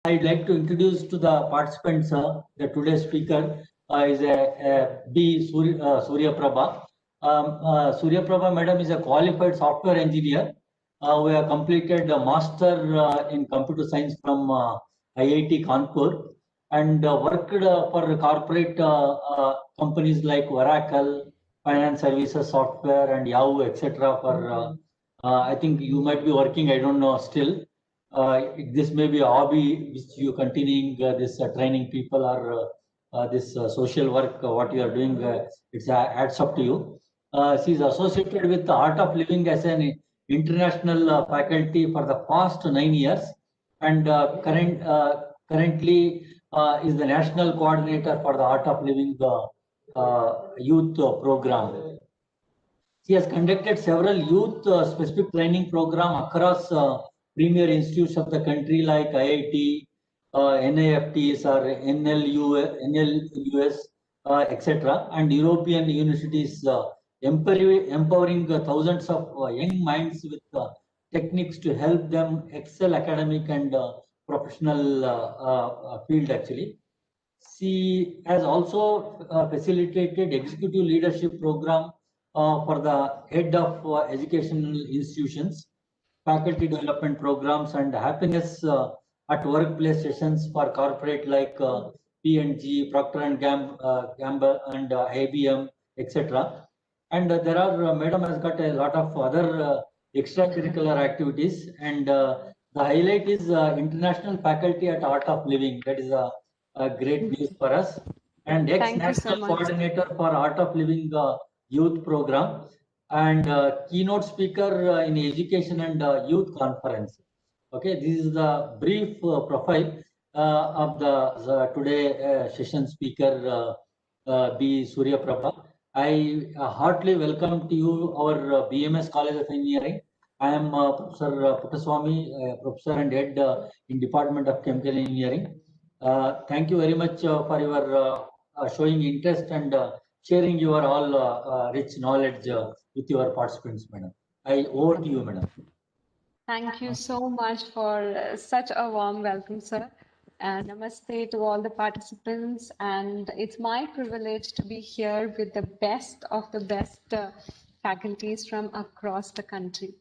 I'd like to introduce to the participants the today's speaker is B. Surya Prabha. Surya Prabha madam is a qualified software engineer who have completed a master in computer science from IIT Kanpur and worked for corporate companies like Oracle, Finance Services Software and Yahoo, etc. For I think you might be working, I don't know still. This may be a hobby which you continuing this training people or this social work what you are doing. It's adds up to you. She is associated with the Art of Living as an international faculty for the past 9 years, and currently is the national coordinator for the Art of Living youth program. She has conducted several youth specific training programs across premier institutes of the country like IIT, NIFTs or NLUS, etc. and European universities, empowering thousands of young minds with techniques to help them excel academic and professional field actually. She has also facilitated executive leadership program for the head of educational institutions, faculty development programs, and happiness at workplace sessions for corporate like P&G, Procter and Gamble, and IBM, etc. And there are Madam has got a lot of other extracurricular activities, and the highlight is international faculty at Art of Living. That is a great news for us. And ex-national coordinator for Art of Living youth program, and keynote speaker in education and youth conference. Okay, this is the brief profile of the today session speaker B. Surya Prabha. I heartily welcome to you our BMS College of Engineering. I am Professor Puttaswamy, Professor and Head in Department of Chemical Engineering. Thank you very much for your showing interest and sharing your all rich knowledge with your participants, madam. Over to you, madam. Thank you so much for such a warm welcome, sir. Namaste to all the participants, and it's my privilege to be here with the best of the best faculties from across the country.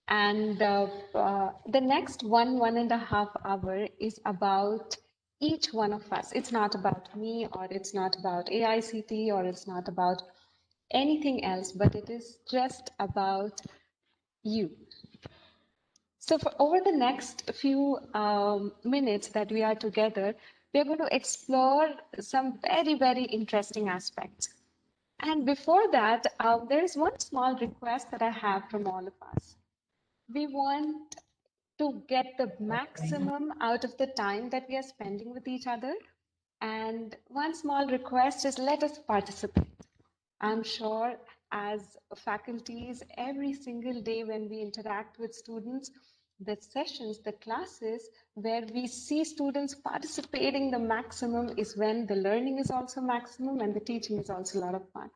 And the next 1.5 hour is about each one of us. It's not about me, or it's not about AICT, or it's not about anything else, but it is just about you. So for over the next few minutes that we are together, we are going to explore some very, very interesting aspects. And before that, there is one small request that I have from all of us. We want to get the maximum out of the time that we are spending with each other. And one small request is let us participate. I'm sure as faculties, every single day when we interact with students, the sessions, the classes where we see students participating the maximum is when the learning is also maximum and the teaching is also a lot of fun.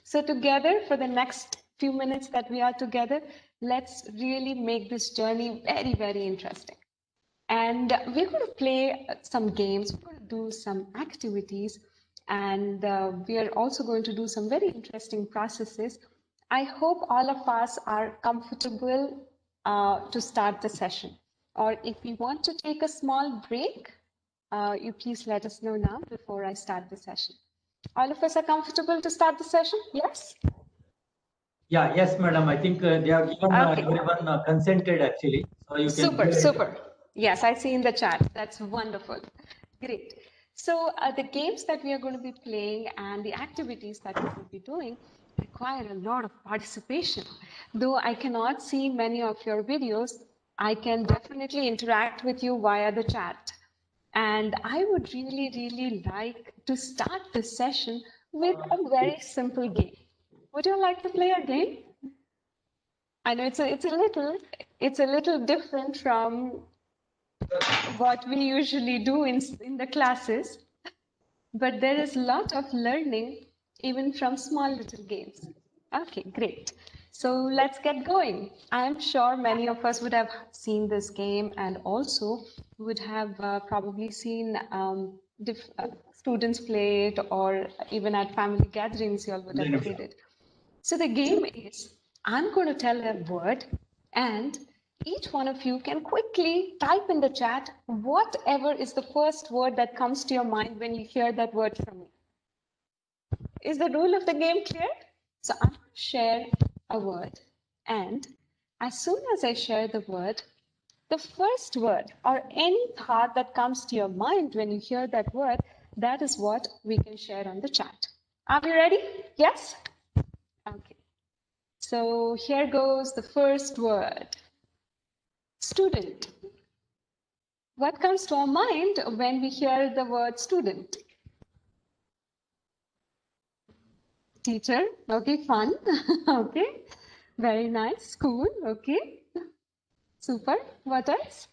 So together for the next few minutes that we are together, let's really make this journey very, very interesting. And we're going to play some games, we're going to do some activities, and we are also going to do some very interesting processes. I hope all of us are comfortable to start the session. Or if you want to take a small break, you please let us know now before I start the session. All of us are comfortable to start the session? Yes? Yeah, yes, madam. I think they have given everyone consented actually. So you can super. Yes, I see in the chat. That's wonderful. Great. So the games that we are going to be playing and the activities that we will be doing require a lot of participation. Though I cannot see many of your videos, I can definitely interact with you via the chat. And I would really, really like to start this session with a very simple game. Would you like to play a game? I know it's a little different from what we usually do in the classes, but there is a lot of learning even from small little games. Okay, great. So let's get going. I'm sure many of us would have seen this game and also would have probably seen students play it, or even at family gatherings, you all would have played it. So the game is, I'm going to tell a word, and each one of you can quickly type in the chat whatever is the first word that comes to your mind when you hear that word from me. Is the rule of the game clear? So I'm going to share a word, and as soon as I share the word, the first word or any thought that comes to your mind when you hear that word, that is what we can share on the chat. Are we ready? Yes? Okay. So here goes the first word. Student. What comes to our mind when we hear the word student? Teacher. Okay, fun. Okay. Very nice. School. Okay. Super. What else?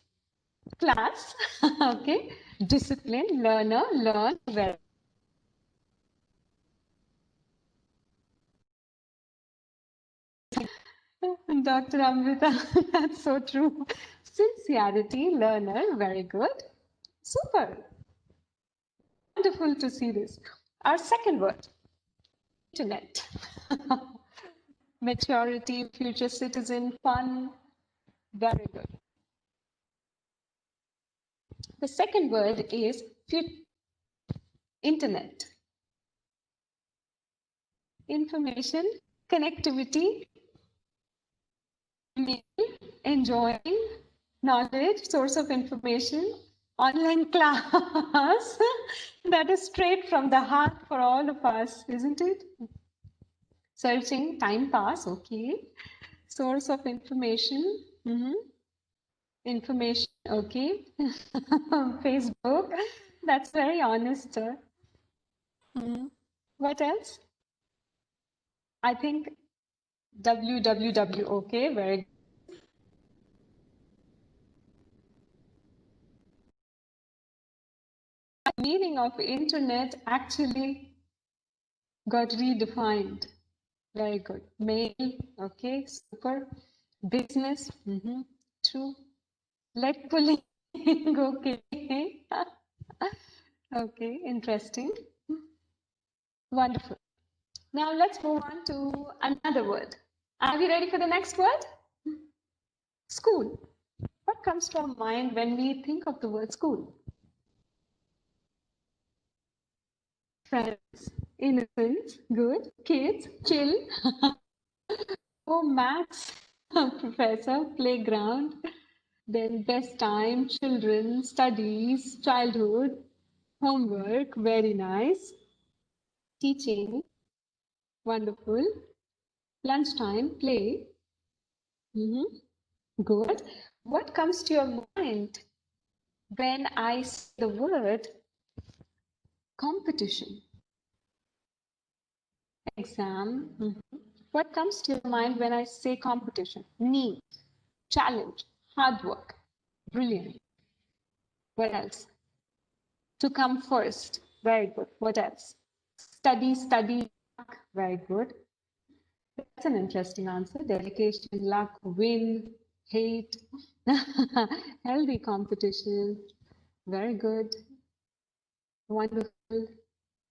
Class. Okay. Discipline. Learner. Learn. Very. Dr. Amrita, that's so true. Sincerity. Learner. Very good. Super. Wonderful to see this. Our second word. Internet. Maturity, future citizen, fun, very good. The second word is internet. Information, connectivity, enjoying, knowledge, source of information, online class. That is straight from the heart for all of us, isn't it? Searching, time pass, okay. Source of information, information, okay. Facebook, that's very honest, sir. What else? I think www, okay, very good. The meaning of internet actually got redefined. Very good. Mail, okay, super. Business, true. Leg pulling, okay. Okay, interesting. Wonderful. Now let's move on to another word. Are we ready for the next word? School. What comes to our mind when we think of the word school? Friends, innocence, good, kids, chill. Oh, maths, professor, playground, then best time, children, studies, childhood, homework, very nice, teaching, wonderful, lunchtime, play, good. What comes to your mind when I say the word competition? Exam. What comes to your mind when I say competition? Need, challenge, hard work, brilliant. What else? To come first. Very good. What else? Study, study, luck. Very good. That's an interesting answer. Dedication, luck, win, hate, healthy competition. Very good. Wonderful.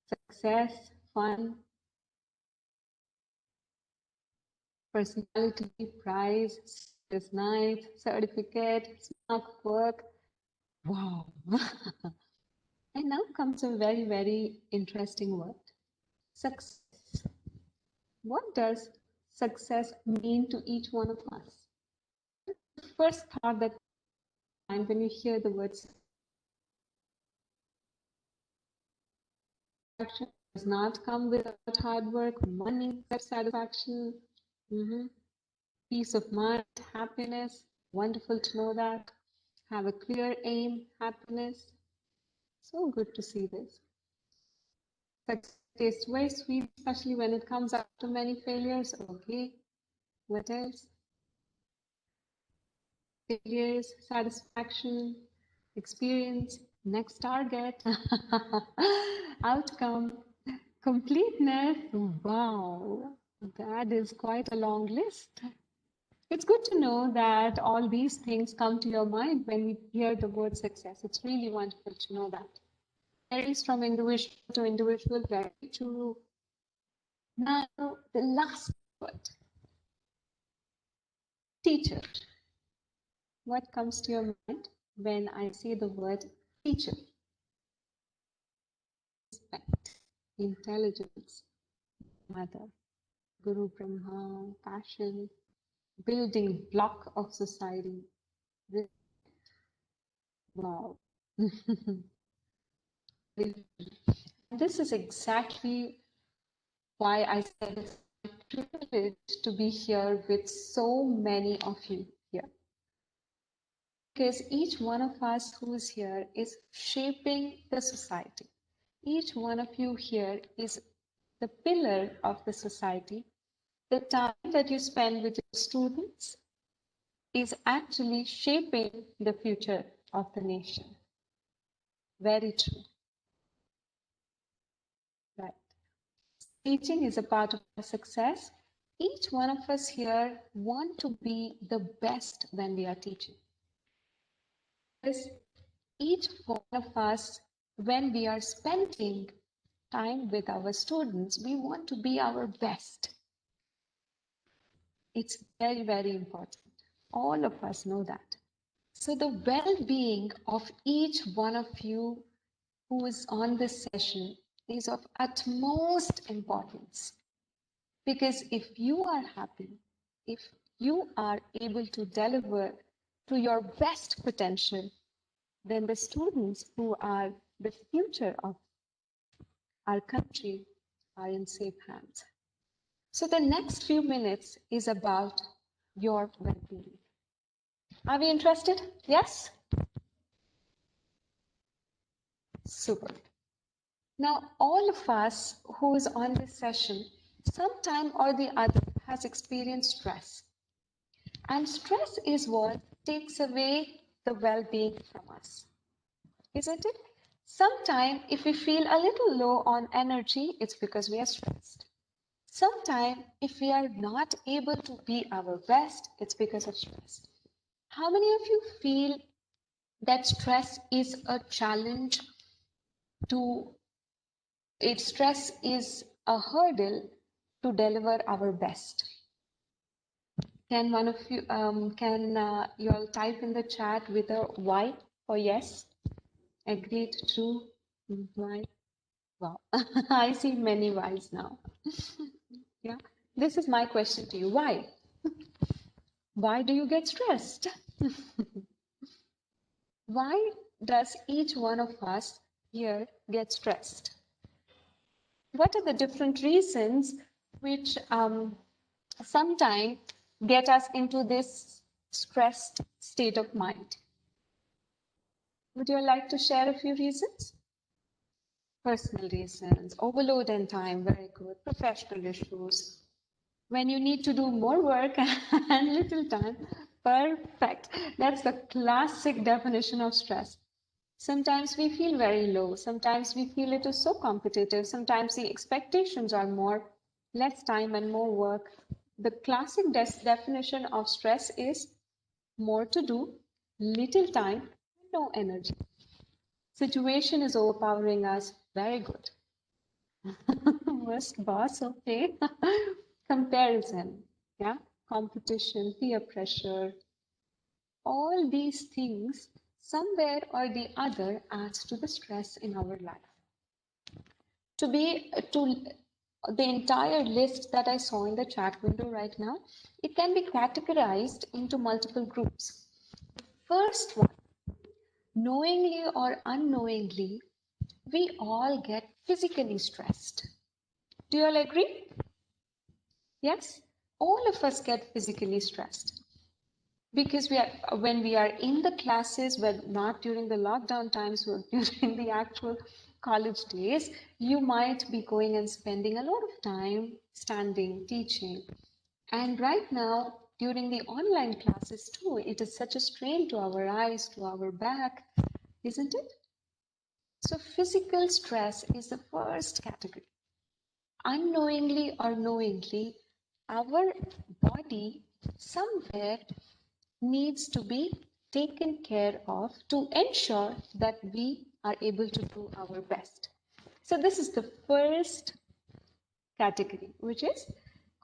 Success, fun, personality, prize, this night, certificate, smart work. Wow. And now comes a very, very interesting word. Success. What does success mean to each one of us? The first thought that comes when you hear the word satisfaction does not come without hard work, money, satisfaction, peace of mind, happiness. Wonderful to know that. Have a clear aim, happiness. So good to see this. Success tastes very sweet, especially when it comes after many failures. Okay, what else? Failures, satisfaction, experience, next target, outcome, completeness. Wow. That is quite a long list. It's good to know that all these things come to your mind when you hear the word success. It's really wonderful to know that. Varies from individual to individual, very true. Now, the last word, teacher. What comes to your mind when I say the word teacher? Respect, intelligence, mother, Guru Brahma, passion, building block of society. Wow. This is exactly why I said it's a privilege to be here with so many of you here. Because each one of us who is here is shaping the society. Each one of you here is the pillar of the society. The time that you spend with your students is actually shaping the future of the nation. Very true. Right. Teaching is a part of our success. Each one of us here want to be the best when we are teaching. Because each one of us, when we are spending time with our students, we want to be our best. It's very, very important. All of us know that. So the well-being of each one of you who is on this session is of utmost importance. Because if you are happy, if you are able to deliver to your best potential, then the students who are the future of our country are in safe hands. So the next few minutes is about your well-being. Are we interested? Yes? Super. Now, all of us who is on this session, sometime or the other has experienced stress. And stress is what takes away the well-being from us, isn't it? Sometime if we feel a little low on energy, it's because we are stressed. Sometime if we are not able to be our best, it's because of stress. How many of you feel that stress is a challenge to stress is a hurdle to deliver our best? Can one of you you all type in the chat with a Y or yes? Agreed, true, why? Wow, I see many Ys now. Yeah, this is my question to you. Why? Why do you get stressed? Why does each one of us here get stressed? What are the different reasons which sometimes get us into this stressed state of mind? Would you like to share a few reasons? Personal reasons, overload in time, very good. Professional issues, when you need to do more work and little time, perfect. That's the classic definition of stress. Sometimes we feel very low. Sometimes we feel it is so competitive. Sometimes the expectations are more, less time and more work. The classic definition of stress is more to do, little time, no energy. Situation is overpowering us. Very good. Worst boss, okay. Comparison, yeah, competition, peer pressure, all these things somewhere or the other adds to the stress in our life. To the entire list that I saw in the chat window right now, it can be categorized into multiple groups. First one, knowingly or unknowingly, we all get physically stressed. Do you all agree? Yes? All of us get physically stressed because when we are in the classes, but not during the lockdown times, but during the actual college days, you might be going and spending a lot of time standing, teaching. And right now, during the online classes too, it is such a strain to our eyes, to our back, isn't it? So physical stress is the first category. Unknowingly or knowingly, our body somewhere needs to be taken care of to ensure that we are able to do our best. So this is the first category, which is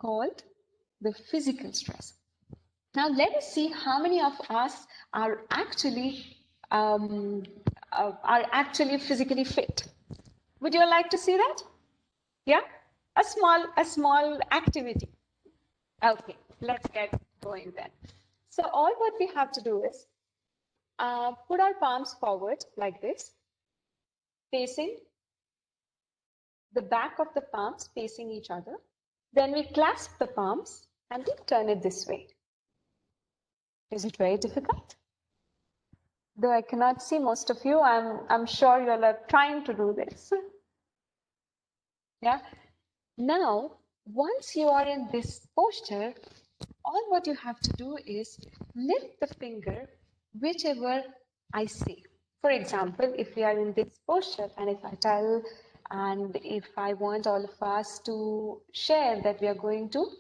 called the physical stress. Now let us see how many of us are actually physically fit. Would you like to see that? Yeah, a small activity. Okay, let's get going then. So all what we have to do is put our palms forward like this, facing the back of the palms facing each other. Then we clasp the palms and we turn it this way. Is it very difficult? Though I cannot see most of you, I'm sure you all are trying to do this. Yeah. Now, once you are in this posture, all what you have to do is lift the finger whichever I say. For example, if we are in this posture and if I tell and if I want all of us to share that we are going to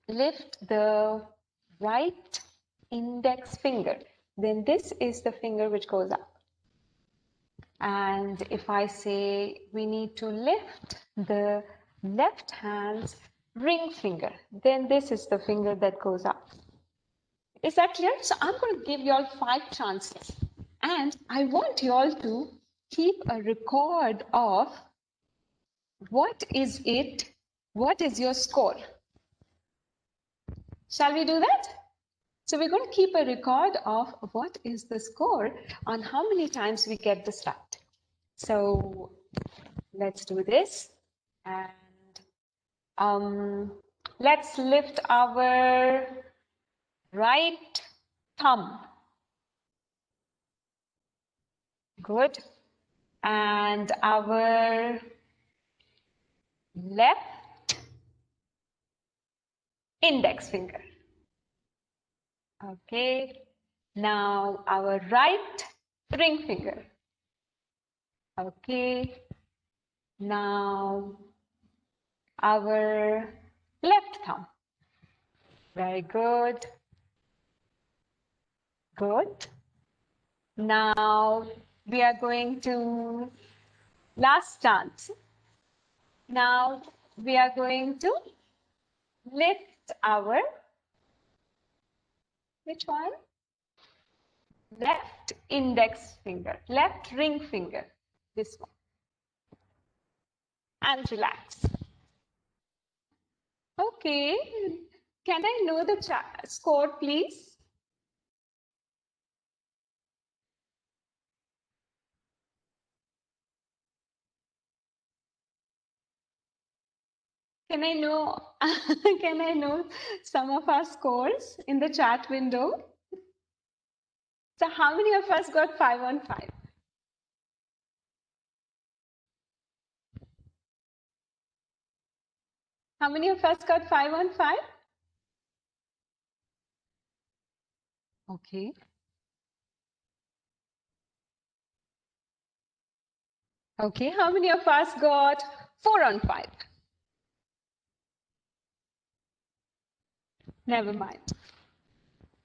lift the right index finger, then this is the finger which goes up. And if I say we need to lift the left hand's ring finger, then this is the finger that goes up. Is that clear? So I'm going to give you all 5 chances. And I want you all to keep a record of what is your score. Shall we do that? So we're going to keep a record of what is the score on how many times we get this right. So let's do this. And let's lift our right thumb. Good. And our left index finger. Okay. Now our right ring finger. Okay. Now our left thumb. Very good. Good. Now we are going to last chance. Now we are going to lift our, which one? Left index finger, left ring finger, this one. And relax. Okay, can I know the score, please? Can I know, can I know some of our scores in the chat window? So how many of us got 5 on 5? How many of us got 5 on 5? Okay. Okay, how many of us got 4 on 5? Never mind.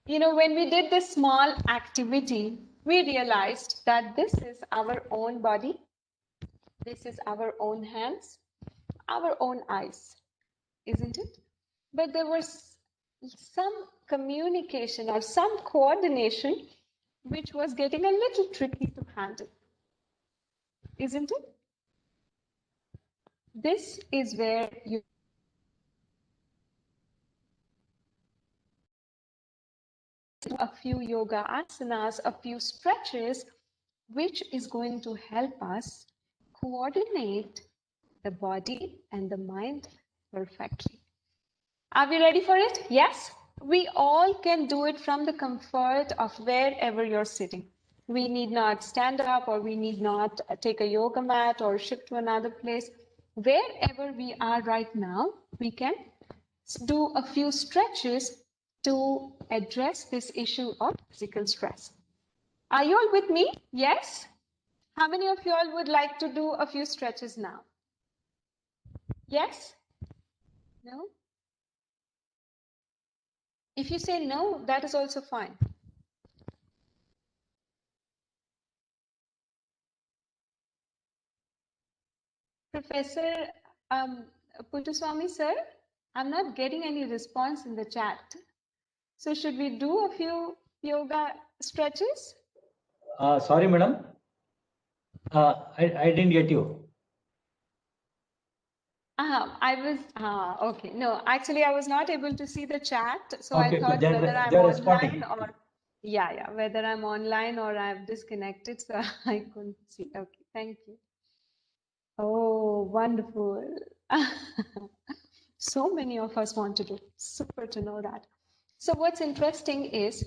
You know, when we did this small activity, we realized that this is our own body, this is our own hands, our own eyes, isn't it? But there was some communication or some coordination which was getting a little tricky to handle, isn't it? This is where you do a few yoga asanas, a few stretches, which is going to help us coordinate the body and the mind perfectly. Are we ready for it? Yes? We all can do it from the comfort of wherever you're sitting. We need not stand up or we need not take a yoga mat or shift to another place. Wherever we are right now, we can do a few stretches to address this issue of physical stress. Are you all with me? Yes? How many of you all would like to do a few stretches now? Yes? No? If you say no, that is also fine. Professor Puttaswamy sir, I'm not getting any response in the chat. So should we do a few yoga stretches? Sorry, madam. I didn't get you. Okay. No, actually, I was not able to see the chat. So I Okay, thought whether I'm they're online responding. or, yeah, whether I'm online or I've disconnected. So I couldn't see. Okay, thank you. Oh, wonderful. So many of us want to do. Super to know that. So what's interesting is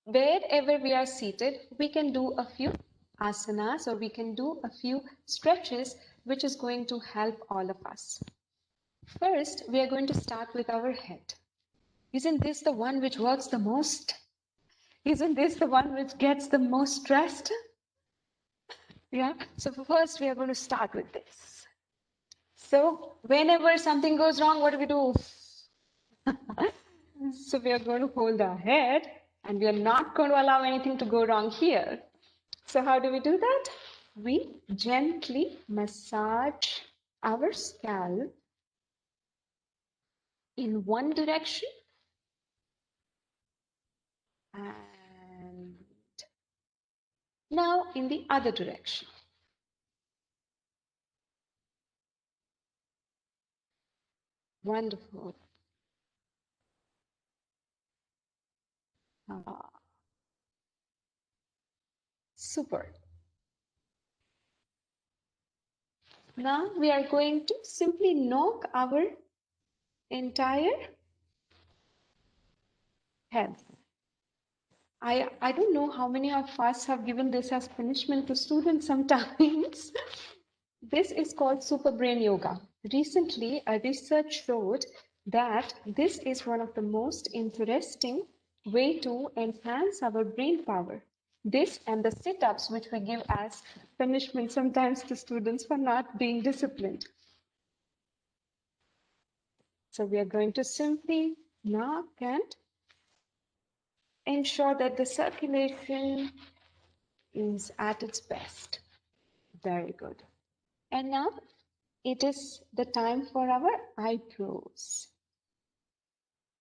wherever we are seated, we can do a few asanas or we can do a few stretches, which is going to help all of us. First, we are going to start with our head. Isn't this the one which works the most? Isn't this the one which gets the most stressed? Yeah. So first, we are going to start with this. So whenever something goes wrong, what do we do? So we are going to hold our head and we are not going to allow anything to go wrong here. So how do we do that? We gently massage our scalp in one direction and now in the other direction. Wonderful. Ah, super. Now we are going to simply knock our entire head. I don't know how many of us have given this as punishment to students sometimes. This is called super brain yoga. Recently, a research showed that this is one of the most interesting way to enhance our brain power. This and the sit-ups, which we give as punishment sometimes to students for not being disciplined. So we are going to simply knock and ensure that the circulation is at its best. Very good. And now it is the time for our eyebrows.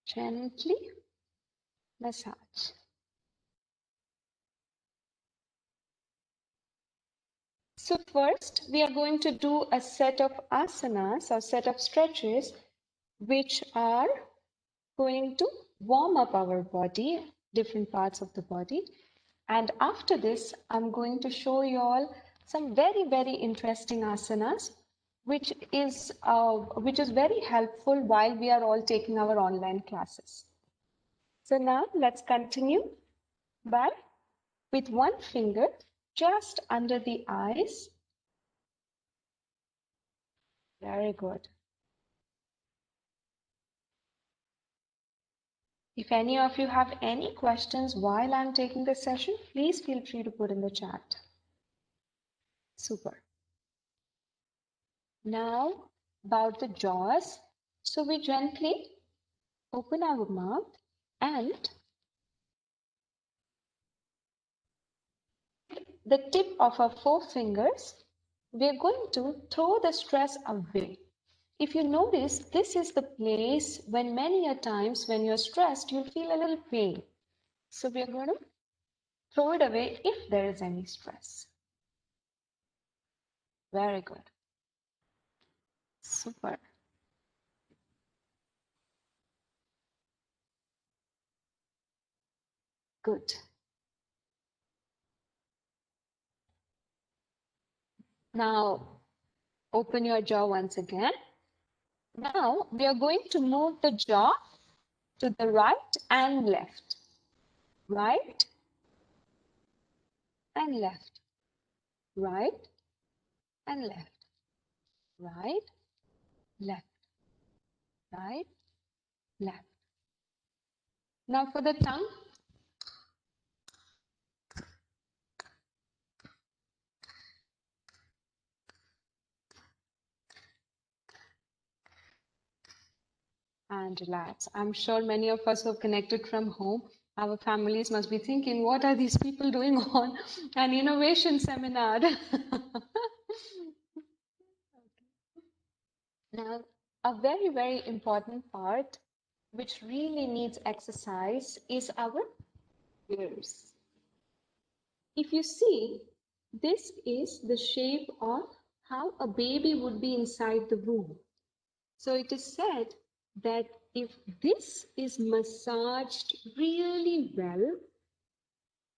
Gently massage. So first, we are going to do a set of asanas or set of stretches which are going to warm up our body, different parts of the body. And after this, I'm going to show you all some very, very interesting asanas, which is very helpful while we are all taking our online classes. So now let's continue by with one finger just under the eyes. Very good. If any of you have any questions while I'm taking the session, please feel free to put in the chat. Super. Now about the jaws. So we gently open our mouth and the tip of our forefingers, we're going to throw the stress away. If you notice, this is the place when many a times when you're stressed, you'll feel a little pain. So we're going to throw it away if there is any stress. Very good. Super. Good. Now open your jaw once again. Now we are going to move the jaw to the right and left. Right and left. Right and left. Right, left, right, left. Now for the tongue. and relax. I'm sure many of us who have connected from home, our families must be thinking, what are these people doing on an innovation seminar? Now, a very, very important part which really needs exercise is our ears. If you see, this is the shape of how a baby would be inside the womb. So it is said that if this is massaged really well,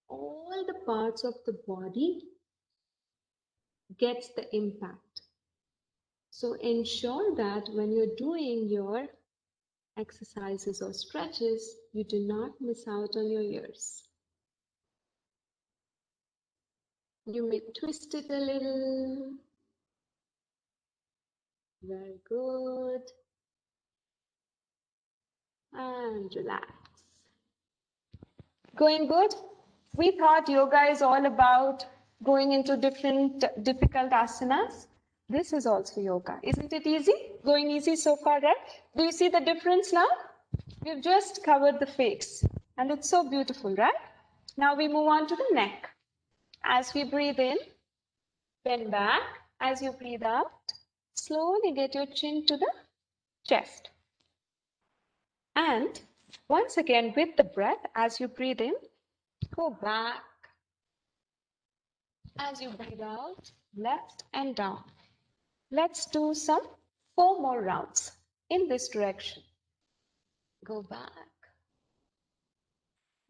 all the parts of the body gets the impact. So ensure that when you're doing your exercises or stretches, you do not miss out on your ears. You may twist it a little. Very good. And relax. Going good? We thought yoga is all about going into different difficult asanas. This is also yoga. Isn't it easy? Going easy so far, right? Do you see the difference now? We've just covered the face and it's so beautiful, right? Now we move on to the neck. As we breathe in, bend back. As you breathe out, slowly get your chin to the chest. And once again, with the breath, as you breathe in, go back. As you breathe out, left and down. Let's do some 4 more rounds in this direction. Go back,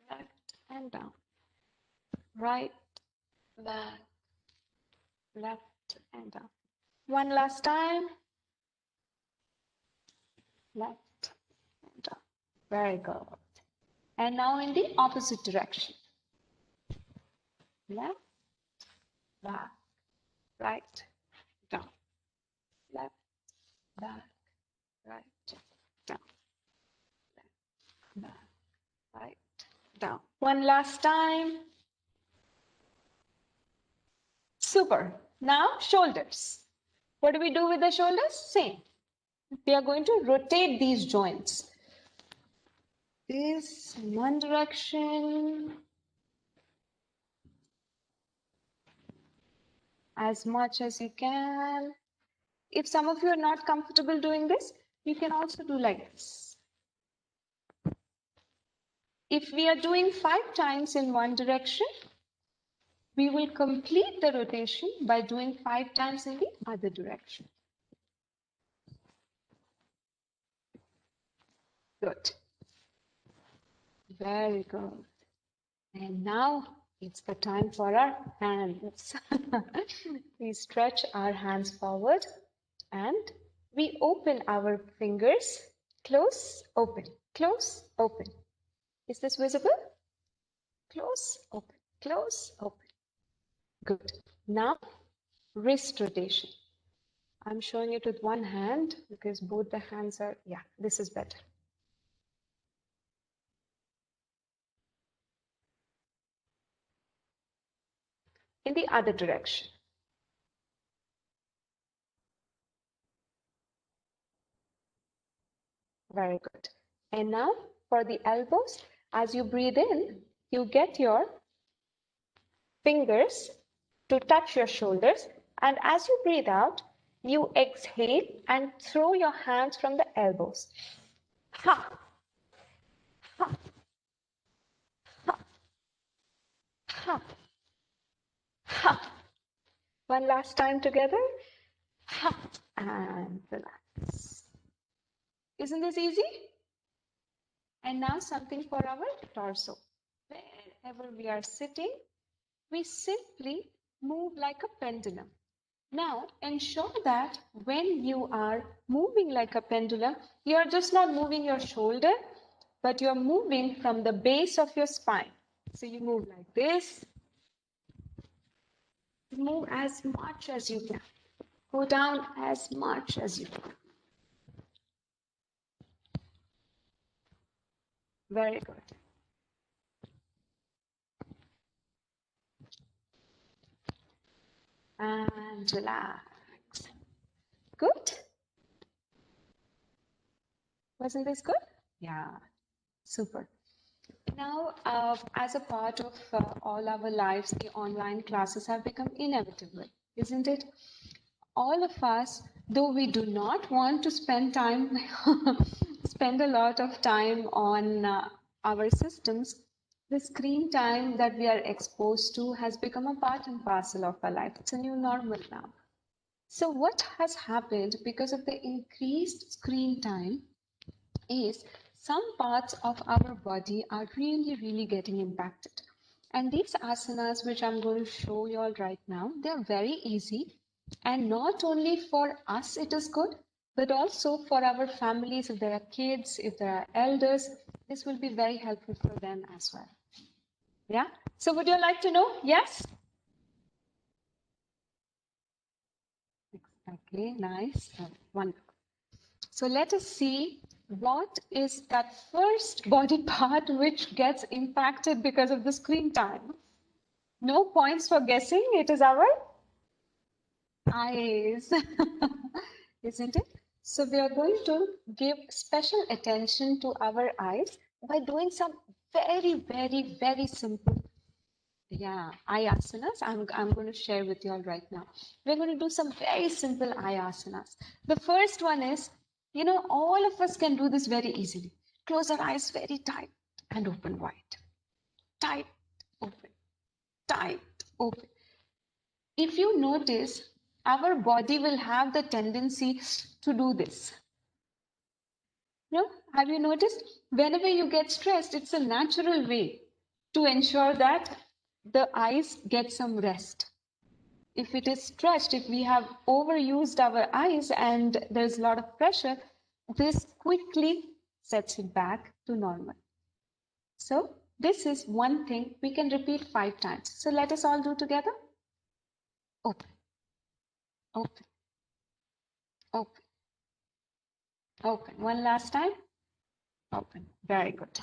left and down. Right, back, left and down. One last time. Left and down. Very good. And now in the opposite direction. Left, back, right, down. Left, back, right, down. Left, back, right, down. One last time. Super. Now shoulders. What do we do with the shoulders? Same. We are going to rotate these joints. This in one direction. As much as you can. If some of you are not comfortable doing this, you can also do like this. If we are doing 5 times in one direction, we will complete the rotation by doing 5 times in the other direction. Good. Very good. And now it's the time for our hands. We stretch our hands forward and we open our fingers. Close, open, close, open. Is this visible? Close, open, close, open. Good. Now, wrist rotation. I'm showing it with one hand because both the hands are, yeah, this is better. In the other direction. Very good. And now for the elbows, as you breathe in, you get your fingers to touch your shoulders. And as you breathe out, you exhale and throw your hands from the elbows. Ha, ha, ha, ha, ha. One last time together. Ha, and relax. Isn't this easy? And now something for our torso. Wherever we are sitting, we simply move like a pendulum. Now, ensure that when you are moving like a pendulum, you are just not moving your shoulder, but you're moving from the base of your spine. So you move like this. Move as much as you can. Go down as much as you can. Very good. And relax. Good. Wasn't this good? Yeah, super. Now, as a part of all our lives, the online classes have become inevitable, isn't it? All of us, though we do not want to spend time, spend a lot of time on our systems, the screen time that we are exposed to has become a part and parcel of our life. It's a new normal now. So, what has happened because of the increased screen time is some parts of our body are really, really getting impacted. And these asanas, which I'm going to show you all right now, they're very easy. And not only for us, it is good, but also for our families. If there are kids, if there are elders, this will be very helpful for them as well. Yeah. So, would you like to know? Yes? Exactly. Nice. Wonderful. So let us see what is that first body part which gets impacted because of the screen time. No points for guessing. It is our eyes, isn't it? So we are going to give special attention to our eyes by doing some very, very, very simple, Ayah Asanas. I'm going to share with you all right now. We're going to do some very simple Ayah Asanas. The first one is, all of us can do this very easily. Close our eyes very tight and open wide. Tight, open, tight, open. If you notice, our body will have the tendency to do this. No? Have you noticed? Whenever you get stressed, it's a natural way to ensure that the eyes get some rest. If it is stretched, if we have overused our eyes and there's a lot of pressure, this quickly sets it back to normal. So this is one thing we can repeat 5 times. So let us all do together. Open, open, open, open. One last time. Open. Very good.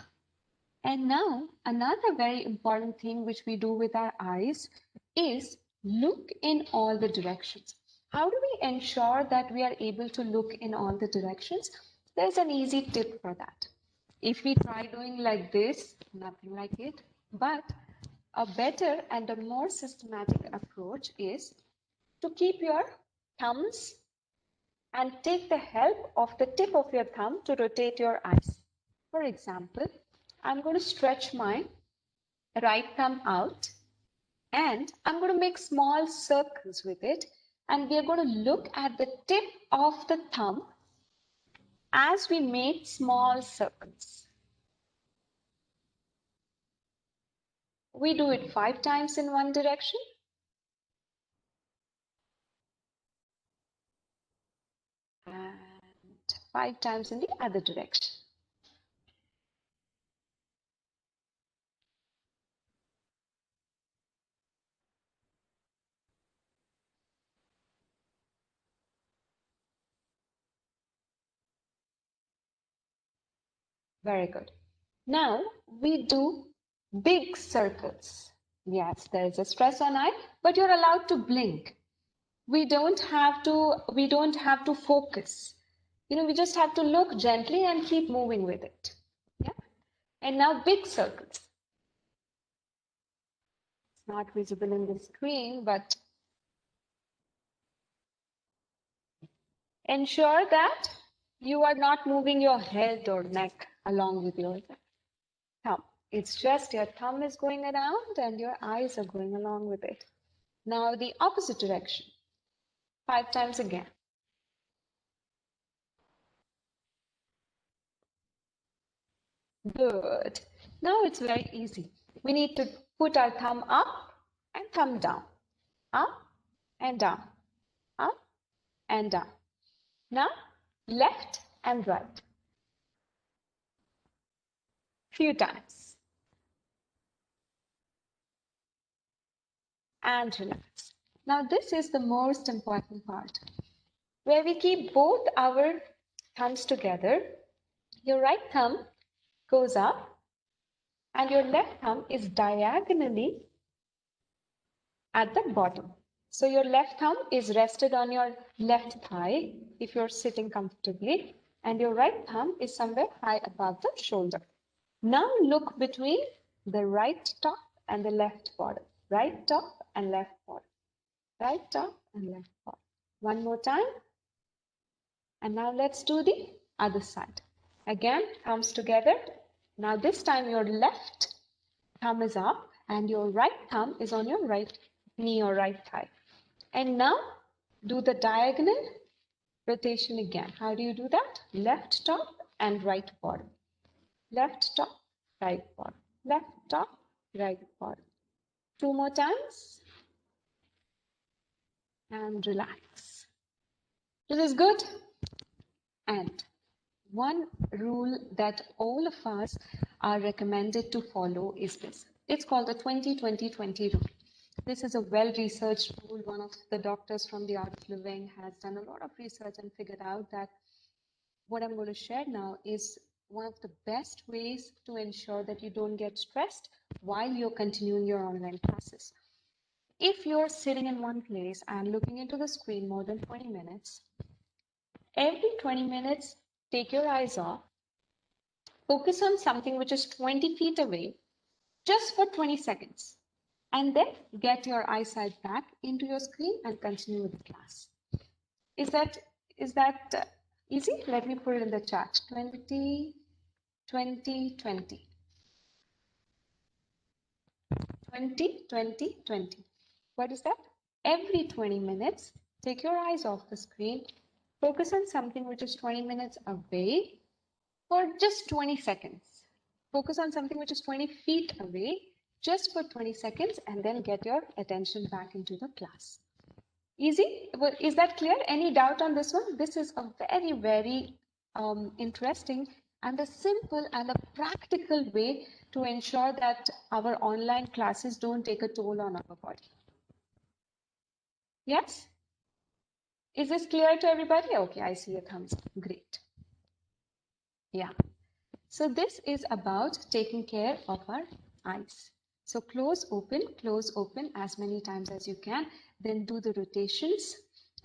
And now another very important thing which we do with our eyes is look in all the directions. How do we ensure that we are able to look in all the directions? There's an easy tip for that. If we try doing like this, nothing like it, but a better and a more systematic approach is to keep your thumbs and take the help of the tip of your thumb to rotate your eyes. For example, I'm going to stretch my right thumb out and I'm going to make small circles with it, and we are going to look at the tip of the thumb as we make small circles. We do it 5 times in one direction. And 5 times in the other direction. Very good. Now we do big circles. Yes, there is a stress on eye, but you're allowed to blink. We don't have to focus. We just have to look gently and keep moving with it. Yeah. And now big circles. It's not visible in the screen, but ensure that you are not moving your head or neck along with your thumb. It's just your thumb is going around and your eyes are going along with it. Now the opposite direction. 5 times again. Good. Now it's very easy. We need to put our thumb up and thumb down. Up and down. Up and down. Now left and right. Few times. And relax. Now this is the most important part, where we keep both our thumbs together. Your right thumb goes up and your left thumb is diagonally at the bottom. So your left thumb is rested on your left thigh if you're sitting comfortably, and your right thumb is somewhere high above the shoulder. Now look between the right top and the left bottom. Right top and left bottom. Right top and left bottom. One more time. And now let's do the other side. Again, thumbs together. Now this time your left thumb is up and your right thumb is on your right knee or right thigh. And now do the diagonal rotation again. How do you do that? Left top and right bottom. Left top, right bottom. Left top, right bottom. Two more times. And relax. This is good. And one rule that all of us are recommended to follow is this. It's called the 20-20-20 rule. This is a well-researched rule. One of the doctors from the Art of Living has done a lot of research and figured out that what I'm going to share now is one of the best ways to ensure that you don't get stressed while you're continuing your online classes. If you're sitting in one place and looking into the screen more than 20 minutes, every 20 minutes, take your eyes off, focus on something which is 20 feet away just for 20 seconds, and then get your eyesight back into your screen and continue with the class. Is that easy? Let me put it in the chat. 20, 20, 20. 20, 20, 20. What is that? Every 20 minutes, take your eyes off the screen, focus on something which is 20 minutes away for just 20 seconds. Focus on something which is 20 feet away just for 20 seconds and then get your attention back into the class. Easy? Is that clear? Any doubt on this one? This is a very, very interesting and a simple and a practical way to ensure that our online classes don't take a toll on our body. Yes? Is this clear to everybody? Okay, I see a thumbs up. Great. Yeah. So this is about taking care of our eyes. So close, open as many times as you can. Then do the rotations.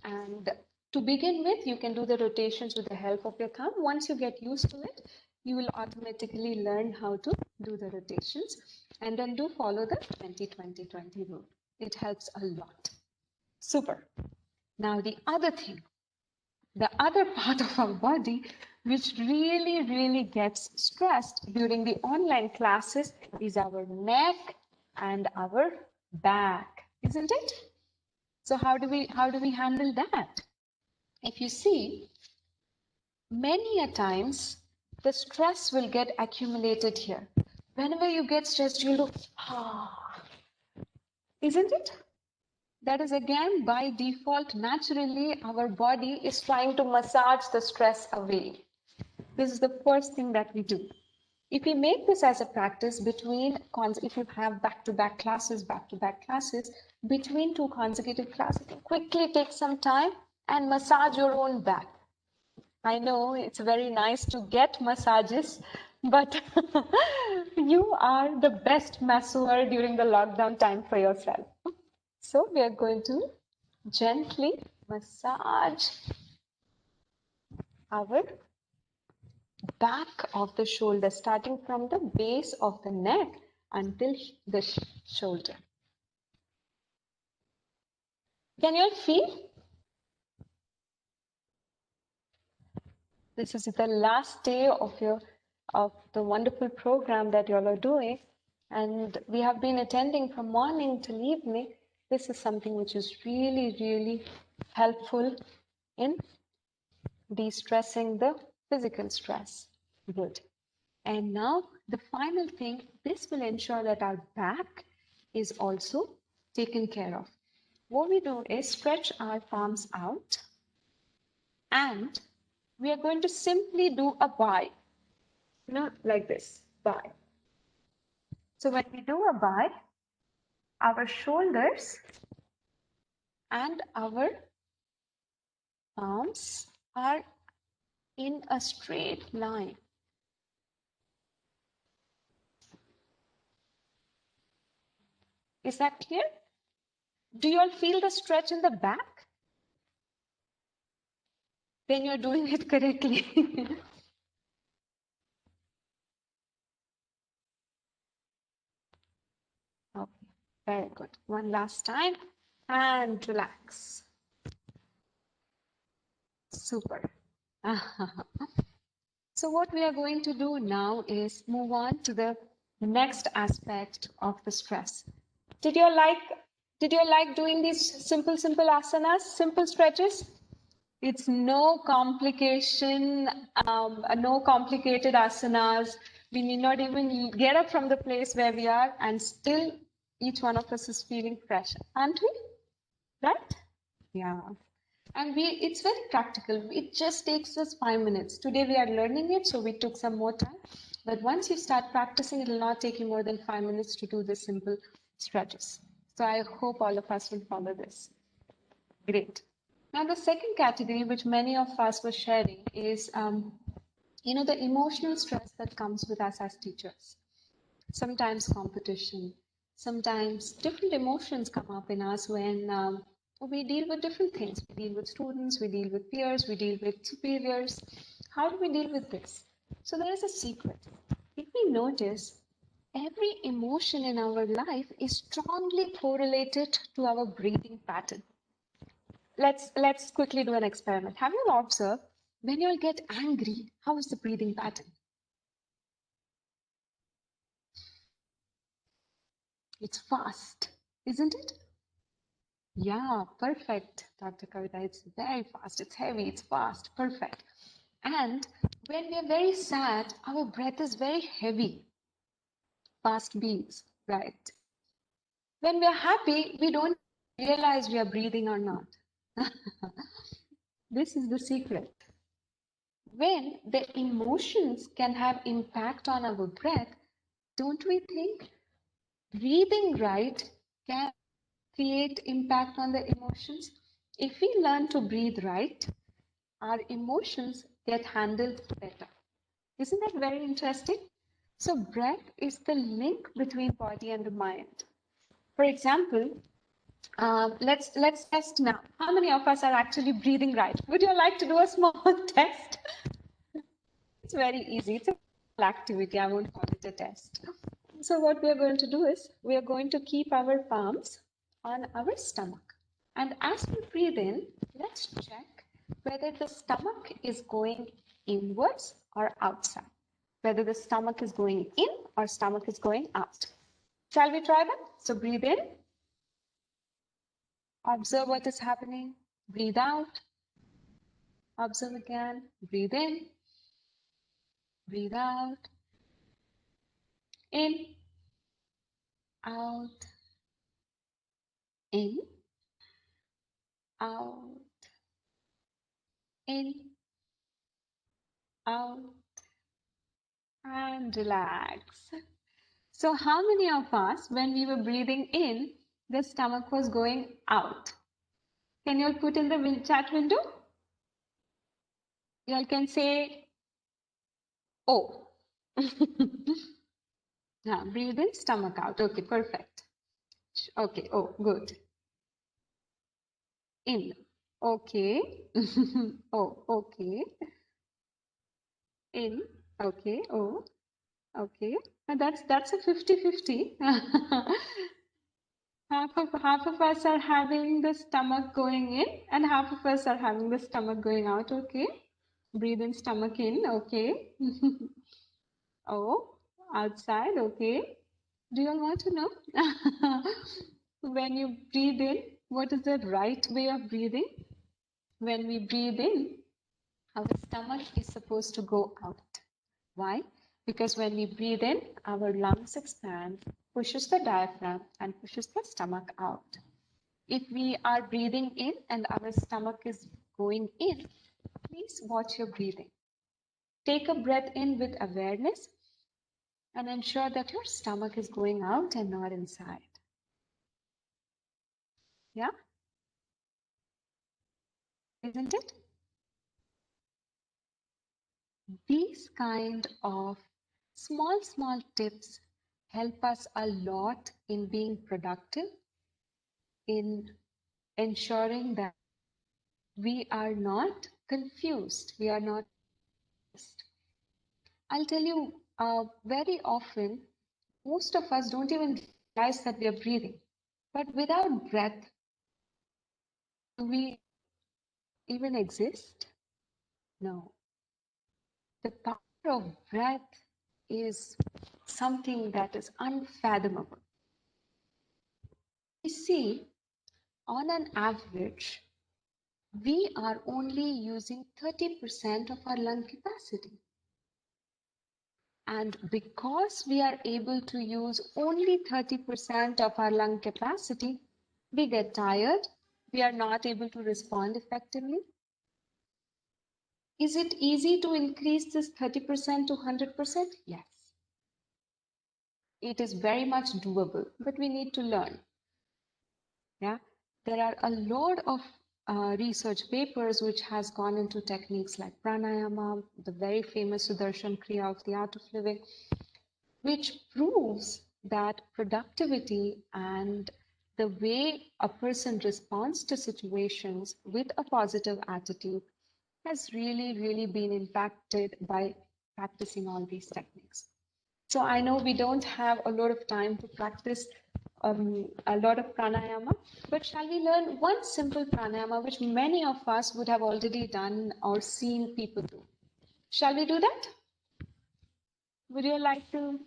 And to begin with, you can do the rotations with the help of your thumb. Once you get used to it, you will automatically learn how to do the rotations. And then do follow the 20-20-20 rule. It helps a lot. Super. Now the other thing, the other part of our body which really, really gets stressed during the online classes is our neck and our back, isn't it? So how do we handle that? If you see, many a times the stress will get accumulated here. Whenever you get stressed, you look, isn't it? That is again by default, naturally, our body is trying to massage the stress away. This is the first thing that we do. If we make this as a practice between, if you have back-to-back classes, between two consecutive classes, quickly take some time and massage your own back. I know it's very nice to get massages, but you are the best masseur during the lockdown time for yourself. So we are going to gently massage our back of the shoulder, starting from the base of the neck until the shoulder. Can you all feel? This is the last day of the wonderful program that you all are doing, and we have been attending from morning till evening. This is something which is really, really helpful in de-stressing the physical stress. Good. And now the final thing, this will ensure that our back is also taken care of. What we do is stretch our palms out and we are going to simply do a bye. Like this, bye. So when we do a bye, our shoulders and our palms are in a straight line. Is that clear? Do you all feel the stretch in the back? then you're doing it correctly. Okay, very good. One last time and relax. Super. So what we are going to do now is move on to the next aspect of the stress. Did you like doing these simple asanas, simple stretches? It's no complication, no complicated asanas. We need not even get up from the place where we are, and still each one of us is feeling fresh, aren't we? Right? Yeah. And it's very practical. It just takes us 5 minutes. Today we are learning it, so we took some more time. But once you start practicing, it will not take you more than 5 minutes to do the simple stretches. So I hope all of us will follow this. Great. Now the second category, which many of us were sharing, is the emotional stress that comes with us as teachers. Sometimes competition, sometimes different emotions come up in us when we deal with different things. We deal with students, we deal with peers, we deal with superiors. How do we deal with this? So there is a secret. If we notice, every emotion in our life is strongly correlated to our breathing pattern. Let's quickly do an experiment. Have you observed when you'll get angry, how is the breathing pattern? It's fast, isn't it? Yeah, perfect, Dr. Kavita. It's very fast, it's heavy, it's fast, perfect. And when we are very sad, our breath is very heavy, fast beats, right? When we are happy, we don't realize we are breathing or not. This is the secret. When the emotions can have impact on our breath, don't we think breathing right can create impact on the emotions? If we learn to breathe right, our emotions get handled better. Isn't that very interesting? So breath is the link between body and the mind. For example, let's test now. How many of us are actually breathing right? Would you like to do a small test? It's very easy. It's a activity. I won't call it a test. So what we are going to do is we are going to keep our palms on our stomach. And as we breathe in, let's check whether the stomach is going inwards or outside. Whether the stomach is going in or stomach is going out. Shall we try that? So breathe in. Observe what is happening. Breathe out. Observe again. Breathe in. Breathe out. In. Out. In. Out. In. Out. And relax. So how many of us, when we were breathing in, the stomach was going out? Can you all put in the chat window? You all can say, oh. Now, breathe in, stomach out. Okay, perfect. Okay, oh, good. In. Okay. Oh, okay. In. Okay. Oh, okay. And that's a 50-50. Half of us are having the stomach going in, and half of us are having the stomach going out. Okay. Breathe in, stomach in. Okay. Oh, outside. Okay. Do you all want to know? When you breathe in, what is the right way of breathing? When we breathe in, our stomach is supposed to go out. Why? Because when we breathe in, our lungs expand, pushes the diaphragm, and pushes the stomach out. If we are breathing in and our stomach is going in, please watch your breathing. Take a breath in with awareness and ensure that your stomach is going out and not inside. Yeah? Isn't it? These kind of small tips help us a lot in being productive, in ensuring that we are not confused. We are not. I'll tell you, very often, most of us don't even realize that we are breathing. But without breath, do we even exist? No. The power of breath is something that is unfathomable. You see, on an average, we are only using 30% of our lung capacity. And because we are able to use only 30% of our lung capacity, we get tired, we are not able to respond effectively. Is it easy to increase this 30% to 100%? Yes. It is very much doable, but we need to learn. Yeah, there are a lot of research papers which has gone into techniques like pranayama, the very famous Sudarshan Kriya of the art of living, which proves that productivity and the way a person responds to situations with a positive attitude has really, really been impacted by practicing all these techniques. So I know we don't have a lot of time to practice a lot of pranayama, but shall we learn one simple pranayama which many of us would have already done or seen people do? Shall we do that? Would you like to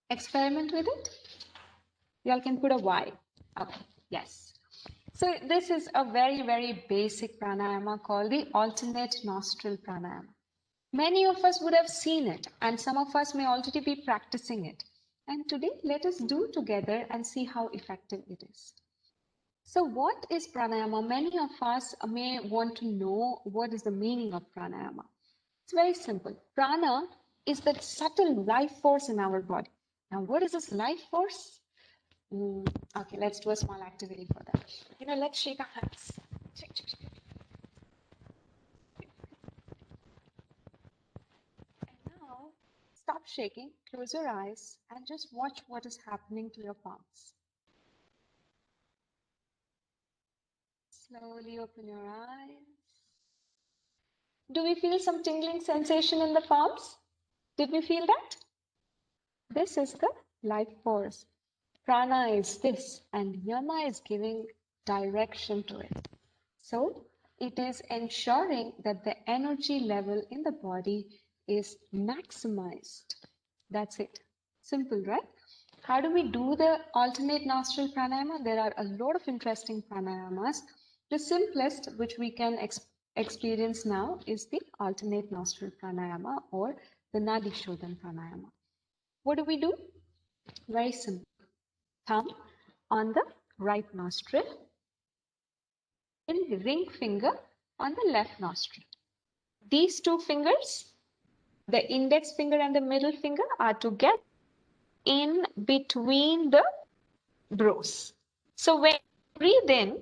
experiment with it? Y'all can put a Y. Okay, yes. So this is a very, very basic pranayama called the alternate nostril pranayama. Many of us would have seen it, and some of us may already be practicing it. And today, let us do together and see how effective it is. So what is pranayama? Many of us may want to know what is the meaning of pranayama. It's very simple. Prana is the subtle life force in our body. Now, what is this life force? Okay, let's do a small activity for that. Let's shake our hands. Shake, shake, shake. And now, stop shaking, close your eyes, and just watch what is happening to your palms. Slowly open your eyes. Do we feel some tingling sensation in the palms? Did we feel that? This is the life force. Prana is this, and Yama is giving direction to it. So it is ensuring that the energy level in the body is maximized. That's it. Simple, right? How do we do the alternate nostril pranayama? There are a lot of interesting pranayamas. The simplest, which we can experience now, is the alternate nostril pranayama or the Nadi Shodhan pranayama. What do? Very simple. Thumb on the right nostril, and ring finger on the left nostril. These two fingers, the index finger and the middle finger, are together in between the brows. So when you breathe in,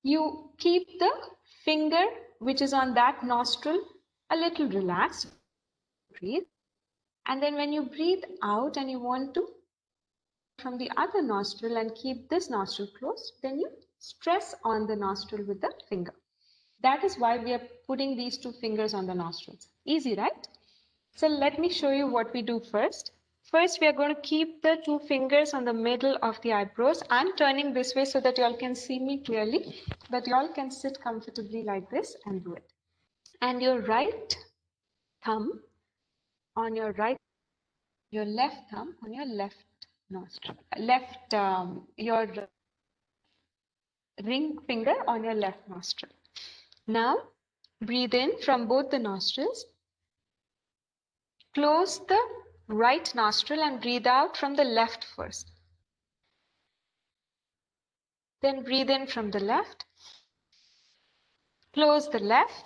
you keep the finger which is on that nostril a little relaxed. Breathe. And then when you breathe out and you want to from the other nostril and keep this nostril closed, then you stress on the nostril with the finger. That is why we are putting these two fingers on the nostrils. Easy, right? So let me show you what we do first. First, we are going to keep the two fingers on the middle of the eyebrows. I'm turning this way so that you all can see me clearly, but you all can sit comfortably like this and do it. And your right thumb on your right, your left thumb on your left nostril, your ring finger on your left nostril. Now, breathe in from both the nostrils. Close the right nostril and breathe out from the left first. Then breathe in from the left. Close the left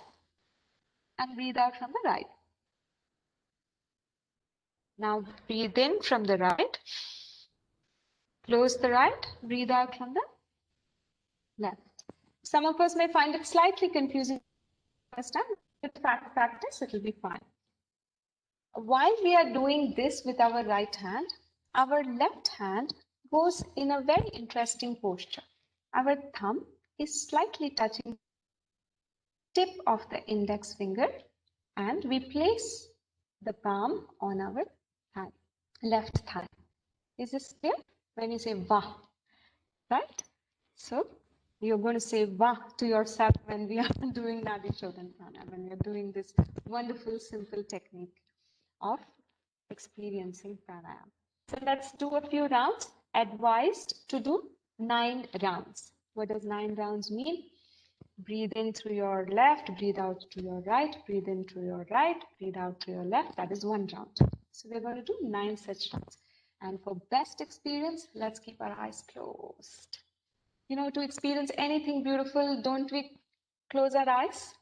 and breathe out from the right. Now breathe in from the right. Close the right. Breathe out from the left. Some of us may find it slightly confusing first time. With practice, it will be fine. While we are doing this with our right hand, our left hand goes in a very interesting posture. Our thumb is slightly touching tip of the index finger and we place the palm on our thigh, left thigh. Is this clear? When you say Vah, right? So you're going to say Vah to yourself when we are doing Nadi Shodhan Pranayama, when we are doing this wonderful, simple technique of experiencing pranayama. So let's do a few rounds. Advised to do 9 rounds. What does 9 rounds mean? Breathe in through your left, breathe out to your right, breathe in through your right, breathe out to your left. That is 1 round. So we're going to do 9 such rounds. And for best experience, let's keep our eyes closed. You know, to experience anything beautiful, don't we close our eyes?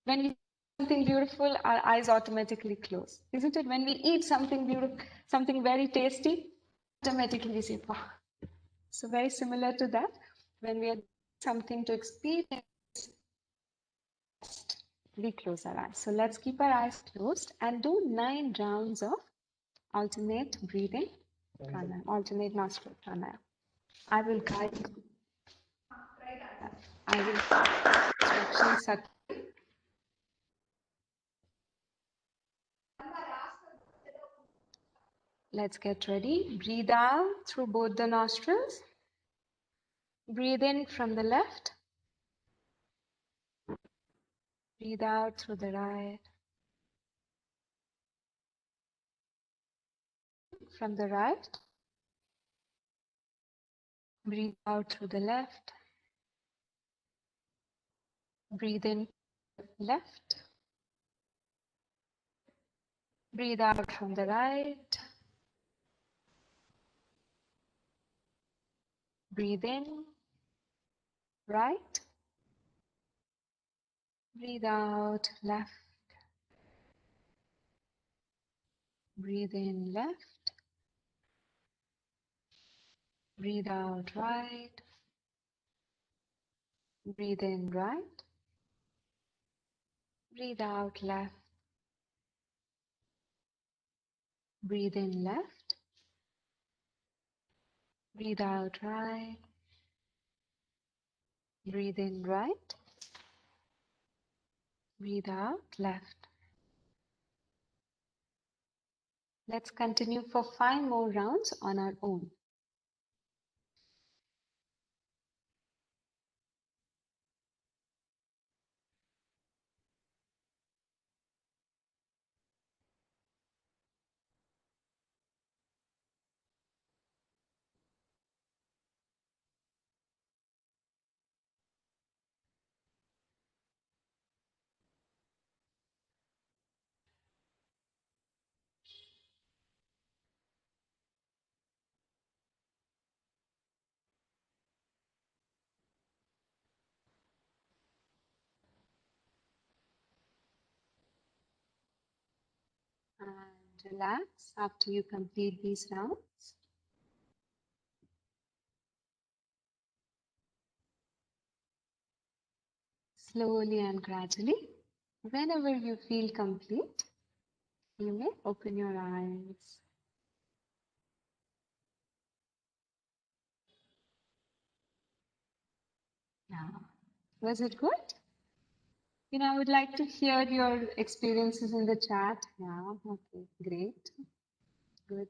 When we see something beautiful, our eyes automatically close. Isn't it? When we eat something beautiful, something very tasty, automatically we say, wow. So very similar to that, when we are doing something to experience, we close our eyes. So let's keep our eyes closed and do 9 rounds of alternate breathing pranayama, alternate nostril pranayama. I will guide you. I will instructions are. Let's get ready. Breathe out through both the nostrils. Breathe in from the left. Breathe out through the right. From the right. Breathe out through the left. Breathe in left. Breathe out from the right. Breathe in right. Breathe out left. Breathe in left. Breathe out right. Breathe in right. Breathe out left. Breathe in left. Breathe out right. Breathe in right. Breathe out left. Let's continue for 5 more rounds on our own. And relax after you complete these rounds. Slowly and gradually, whenever you feel complete, you may open your eyes. Now, was it good? You know, I would like to hear your experiences in the chat. Yeah, okay, great, good.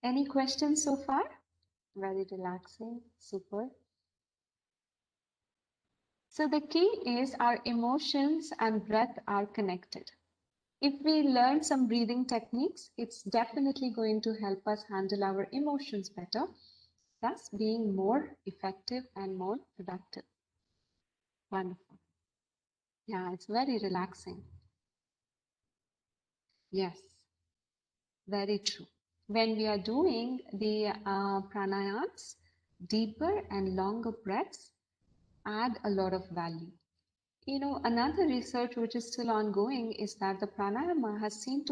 Any questions so far? Very relaxing, super. So the key is our emotions and breath are connected. If we learn some breathing techniques, it's definitely going to help us handle our emotions better, thus being more effective and more productive. Wonderful. Yeah, it's very relaxing. Yes, very true. When we are doing the pranayams, deeper and longer breaths add a lot of value. You know, another research which is still ongoing is that the pranayama has seems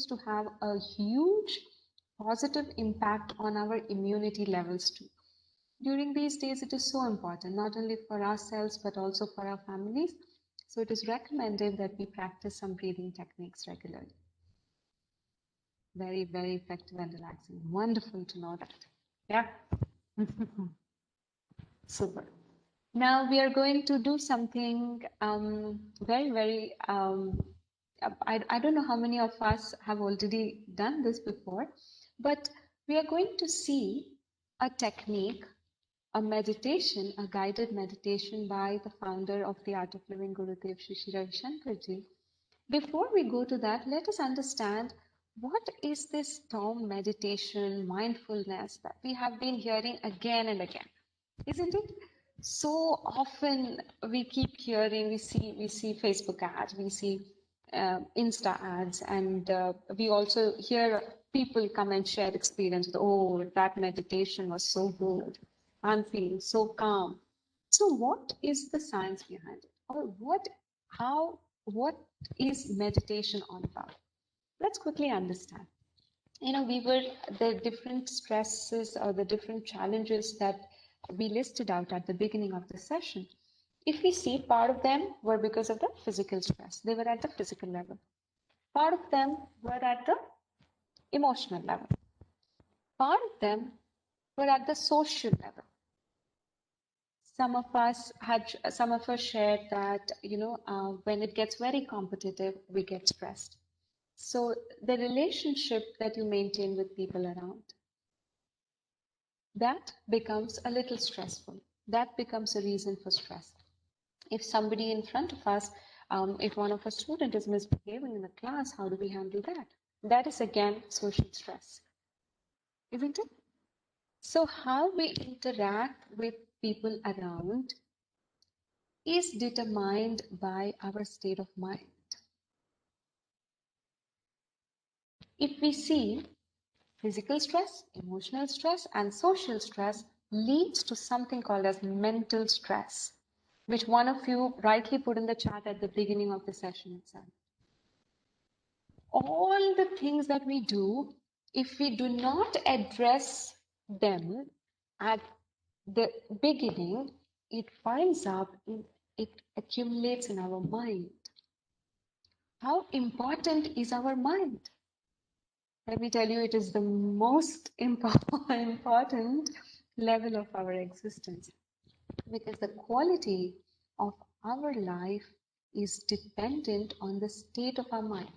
to have a huge positive impact on our immunity levels too. During these days, it is so important, not only for ourselves, but also for our families. So it is recommended that we practice some breathing techniques regularly. Very, very effective and relaxing. Wonderful to know that. Yeah. Super. Now we are going to do something very, I don't know how many of us have already done this before, but we are going to see a technique, a meditation, a guided meditation by the founder of the Art of Living, Gurudev Shri Shri Ravi Shankar Ji. Before we go to that, let us understand what is this term meditation, mindfulness that we have been hearing again and again, isn't it? So often we keep hearing, we see Facebook ads, we see Insta ads, and we also hear people come and share experience. Oh, that meditation was so good. I'm feeling so calm. So, what is the science behind it, or what is meditation all about? Let's quickly understand. We were the different stresses or the different challenges that we listed out at the beginning of the session. If we see, part of them were because of the physical stress, they were at the physical level. Part of them were at the emotional level. Part of them were at the social level. Some of us shared that when it gets very competitive, we get stressed. So the relationship that you maintain with people around, that becomes a little stressful. That becomes a reason for stress. If somebody in front of us, if one of our students is misbehaving in the class, how do we handle that? That is again social stress, isn't it? So how we interact with people around is determined by our state of mind. If we see, physical stress, emotional stress, and social stress leads to something called as mental stress, which one of you rightly put in the chat at the beginning of the session itself. All the things that we do, if we do not address them at the beginning, it winds up, it accumulates in our mind. How important is our mind? Let me tell you, it is the most important level of our existence, because the quality of our life is dependent on the state of our mind.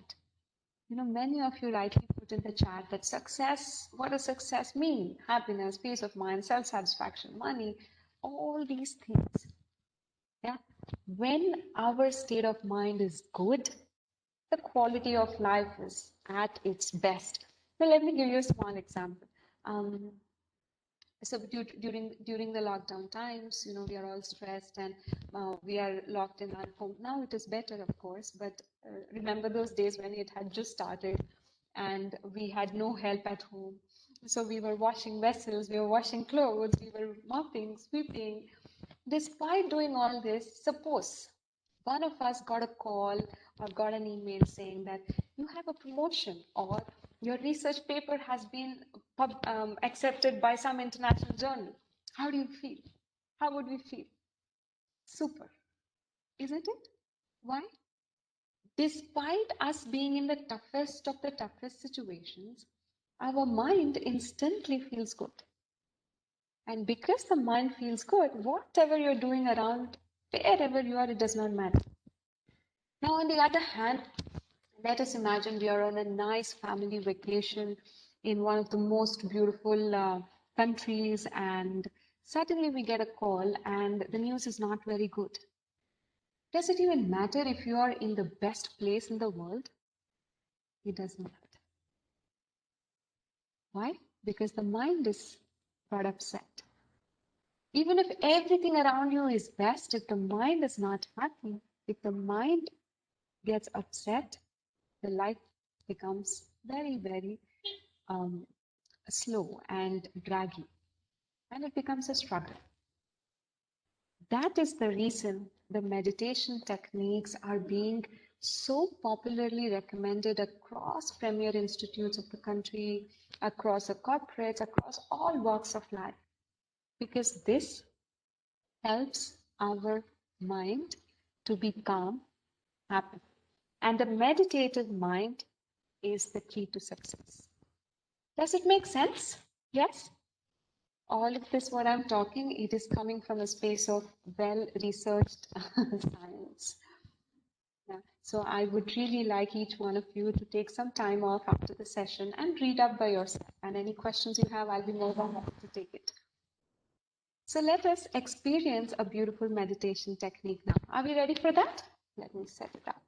Many of you rightly put in the chat that success, what does success mean? Happiness, peace of mind, self-satisfaction, money, all these things. Yeah. When our state of mind is good, the quality of life is at its best. Now, let me give you a small example. So during the lockdown times, we are all stressed and we are locked in our home. Now it is better, of course, but remember those days when it had just started and we had no help at home. So we were washing vessels, we were washing clothes, we were mopping, sweeping. Despite doing all this, suppose one of us got a call or got an email saying that you have a promotion or your research paper has been accepted by some international journal. How do you feel? How would we feel? Super, isn't it? Why? Despite us being in the toughest of the toughest situations, our mind instantly feels good. And because the mind feels good, whatever you're doing around, wherever you are, it does not matter. Now, on the other hand, let us imagine we are on a nice family vacation in one of the most beautiful countries, and suddenly we get a call and the news is not very good. Does it even matter if you are in the best place in the world? It does not. Why? Because the mind is got upset. Even if everything around you is best, if the mind is not happy, if the mind gets upset, the life becomes very slow and draggy, and it becomes a struggle. That is the reason the meditation techniques are being so popularly recommended across premier institutes of the country, across the corporates, across all walks of life, because this helps our mind to be calm, happy. And the meditative mind is the key to success. Does it make sense? Yes? all of this, what I'm talking, it is coming from a space of well-researched science. Yeah. So I would really like each one of you to take some time off after the session and read up by yourself. And any questions you have, I'll be more than happy to take it. So let us experience a beautiful meditation technique now. Are we ready for that? Let me set it up.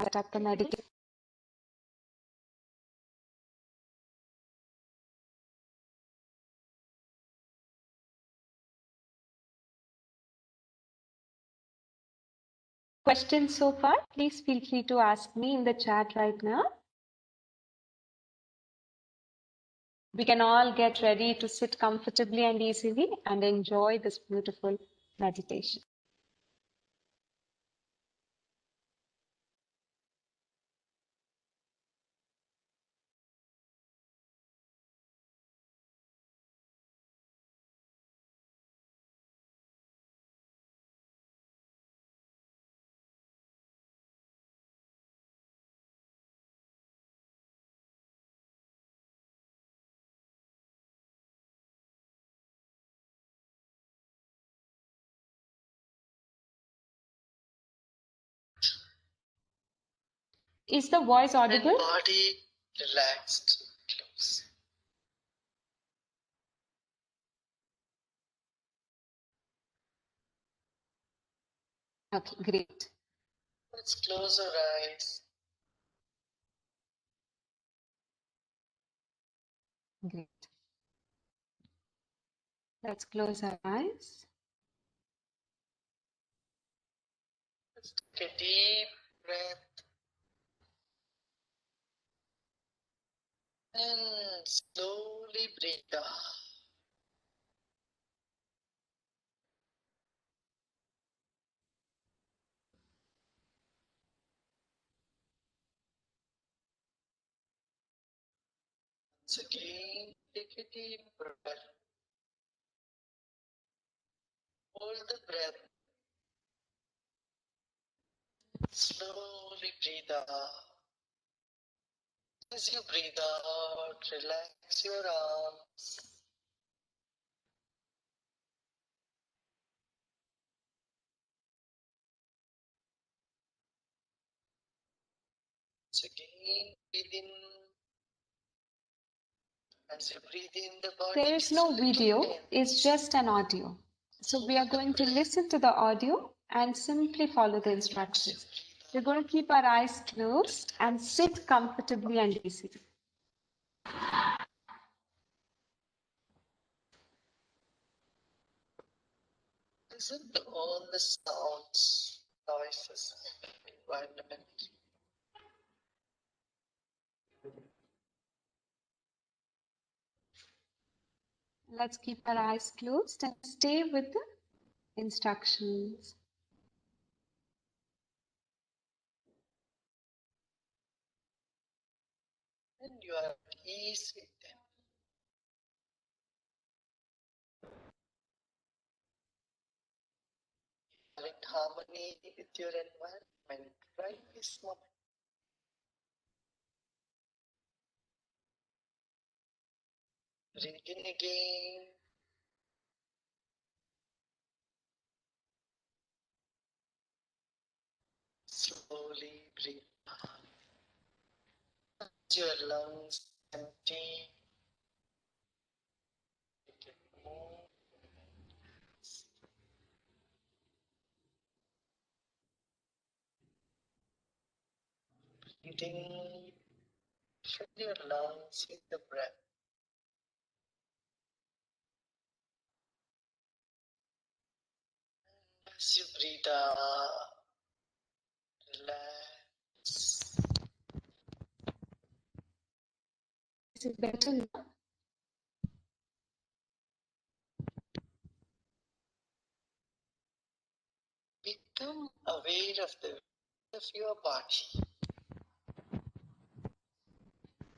Set up the meditation. Questions so far? Please feel free to ask me in the chat right now. We can all get ready to sit comfortably and easily and enjoy this beautiful meditation. Is the voice audible? And body relaxed, close. Okay, great. Let's close our eyes. Great. Let's close our eyes. Let's take a deep breath and slowly breathe out. Once again, take a deep breath. Hold the breath. Slowly breathe out. As you breathe out, relax your arms. Once again, breathe in. As you breathe in, the body There is gets a no little video, tense. it's just an audio. So we are going to listen to the audio and simply follow the instructions. We're going to keep our eyes closed and sit comfortably and easily. Listen to all the sounds, noises of the environment. Let's keep our eyes closed and stay with the instructions. And you are at ease with them. You are in harmony with your environment right this moment. Breathe in again. Slowly breathe out. As your lungs empty, you can move. Breathing, fill your lungs with the breath. As you breathe out, relax. Is it better now? Become aware of the weight of your body.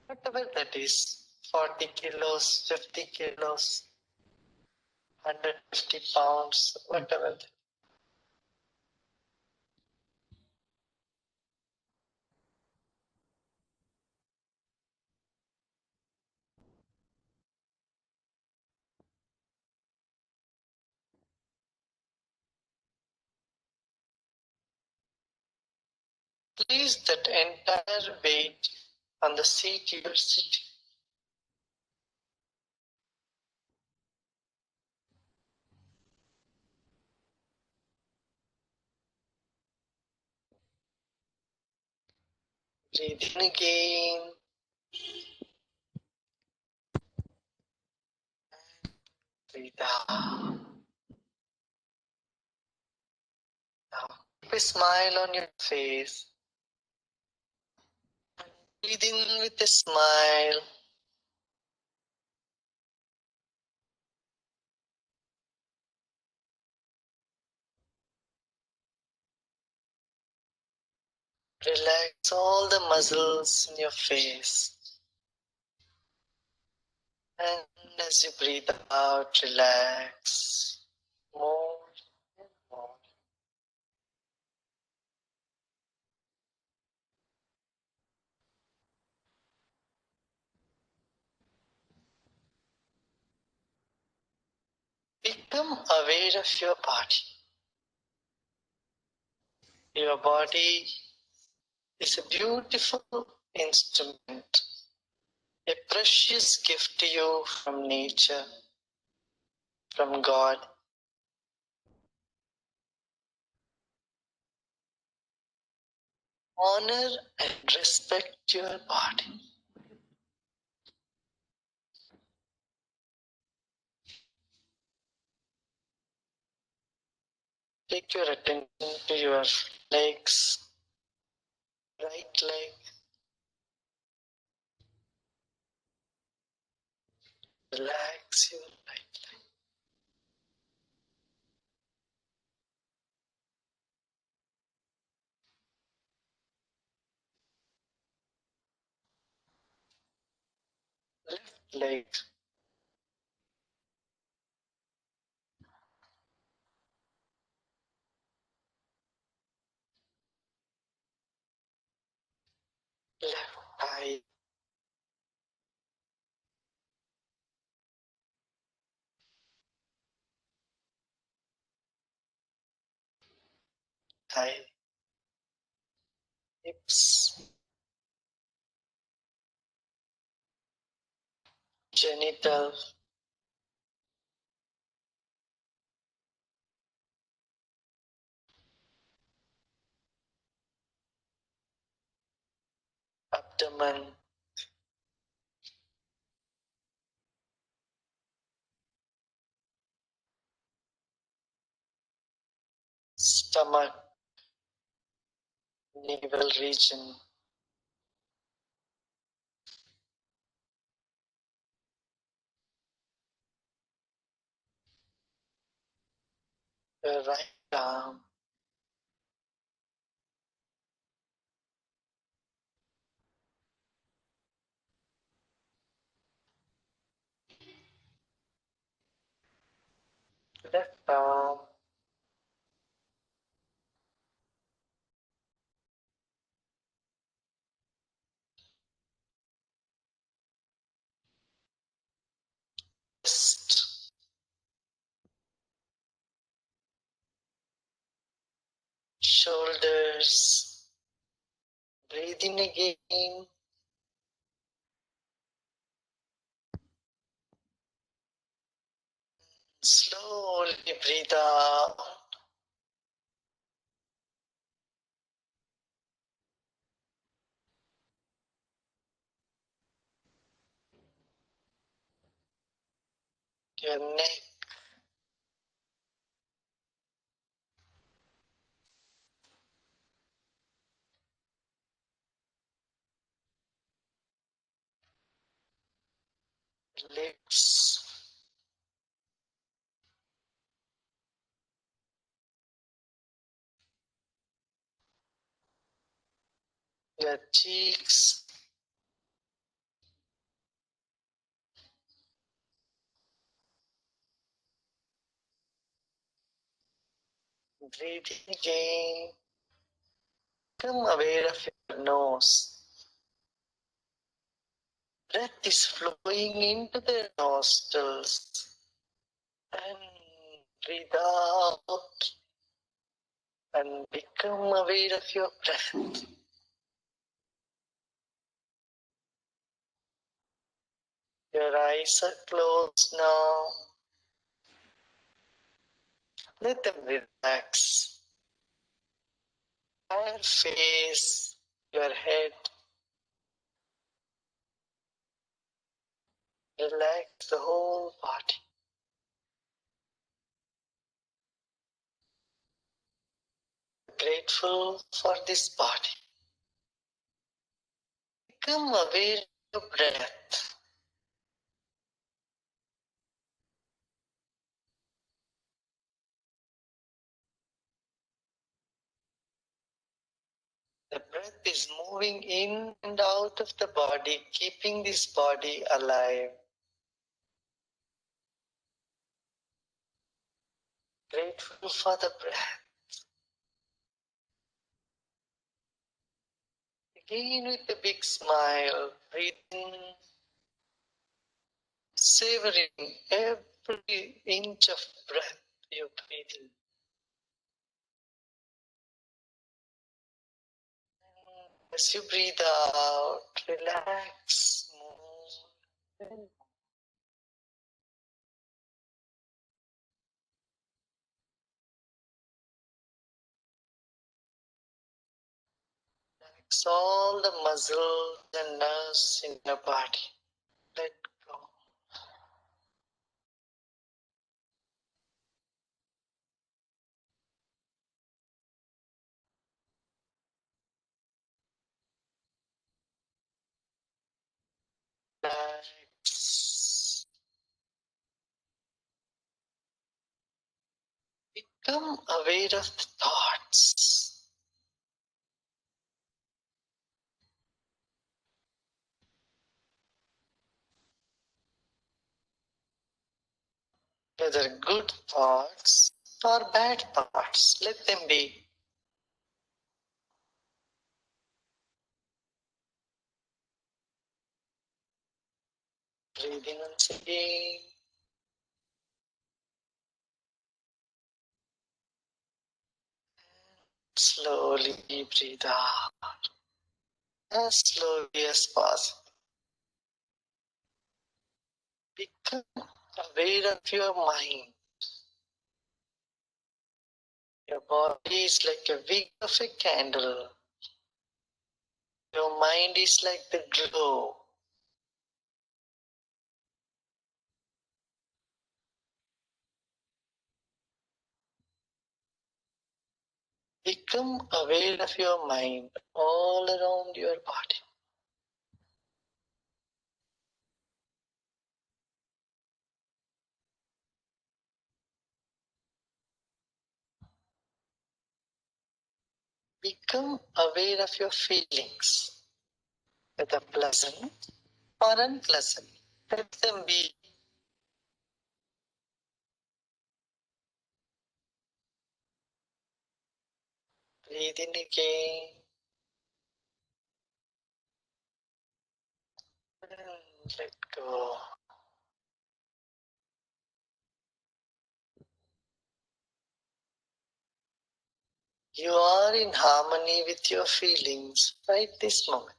Whatever that is, 40 kilos, 50 kilos, 150 pounds, whatever. Place that entire weight on the seat you are sitting. Breathe in again. Breathe out. Now, keep a smile on your face. Breathe in with a smile. Relax all the muscles in your face. And as you breathe out, relax more and more. Become aware of your body. Your body is a beautiful instrument, a precious gift to you from nature, from God. Honor and respect your body. Take your attention to your legs, right leg. Relax your right leg. Left leg. Left thigh. Thigh. Hips. Genital. Abdomen. Stomach. Navel region. Your right arm. Left arm. Wrist. Shoulders. Breathe in again. Slowly breathe out. Your neck. Lips. Your cheeks. Breathe in again. Become aware of your nose. Breath is flowing into the nostrils. And breathe out. And become aware of your breath. Your eyes are closed now. Let them relax. Your face, your head. Relax the whole body. Grateful for this body. Become aware of your breath. The breath is moving in and out of the body, keeping this body alive. Grateful for the breath. Again with a big smile, breathing, savoring every inch of breath you're breathing. As you breathe out, relax more. Relax all the muscles and nerves in your body. Let go. Relax. Become aware of the thoughts. Whether good thoughts or bad thoughts, let them be. Breathing once again. Slowly breathe out as slowly as possible. Become aware of your mind. Your body is like a wick of a candle. Your mind is like the glow. Become aware of your mind all around your body. Become aware of your feelings, whether pleasant or unpleasant. Let them be. Breathe in again and let go. You are in harmony with your feelings right this moment.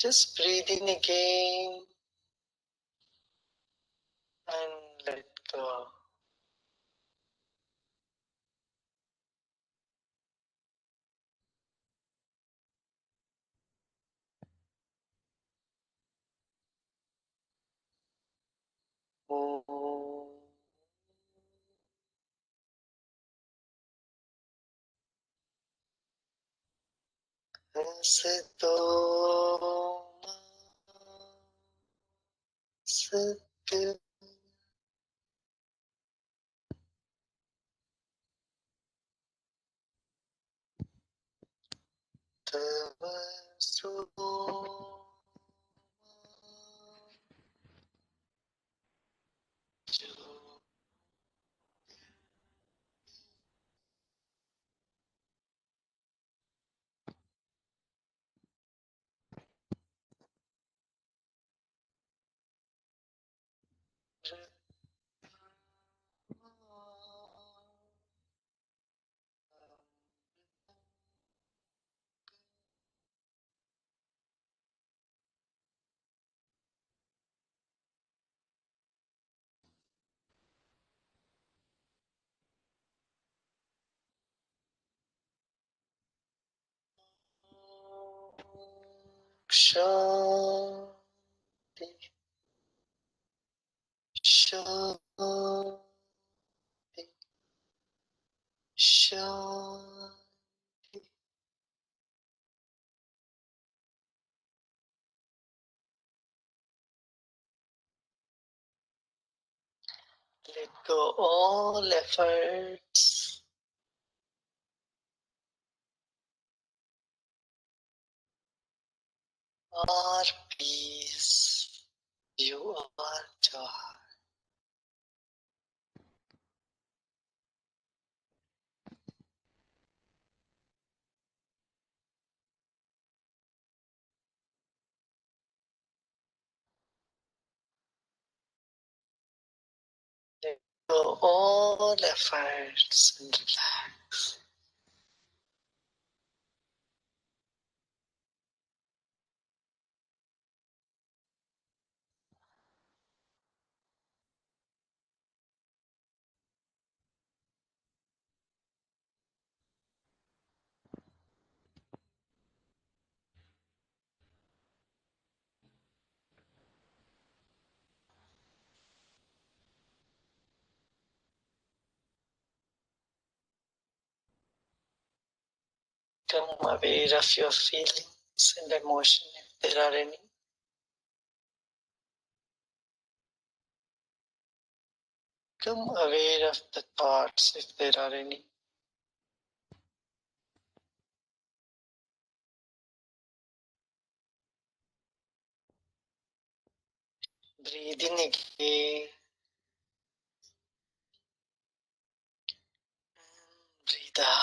Just breathe in again and let go. Sato Sat tava soma Shanti, Shanti, Shanti. Let go all efforts. Are peace. You are joy. Let go all efforts and relax. Become aware of your feelings and emotion if there are any. Become aware of the thoughts if there are any. Breathe in again. Breathe out.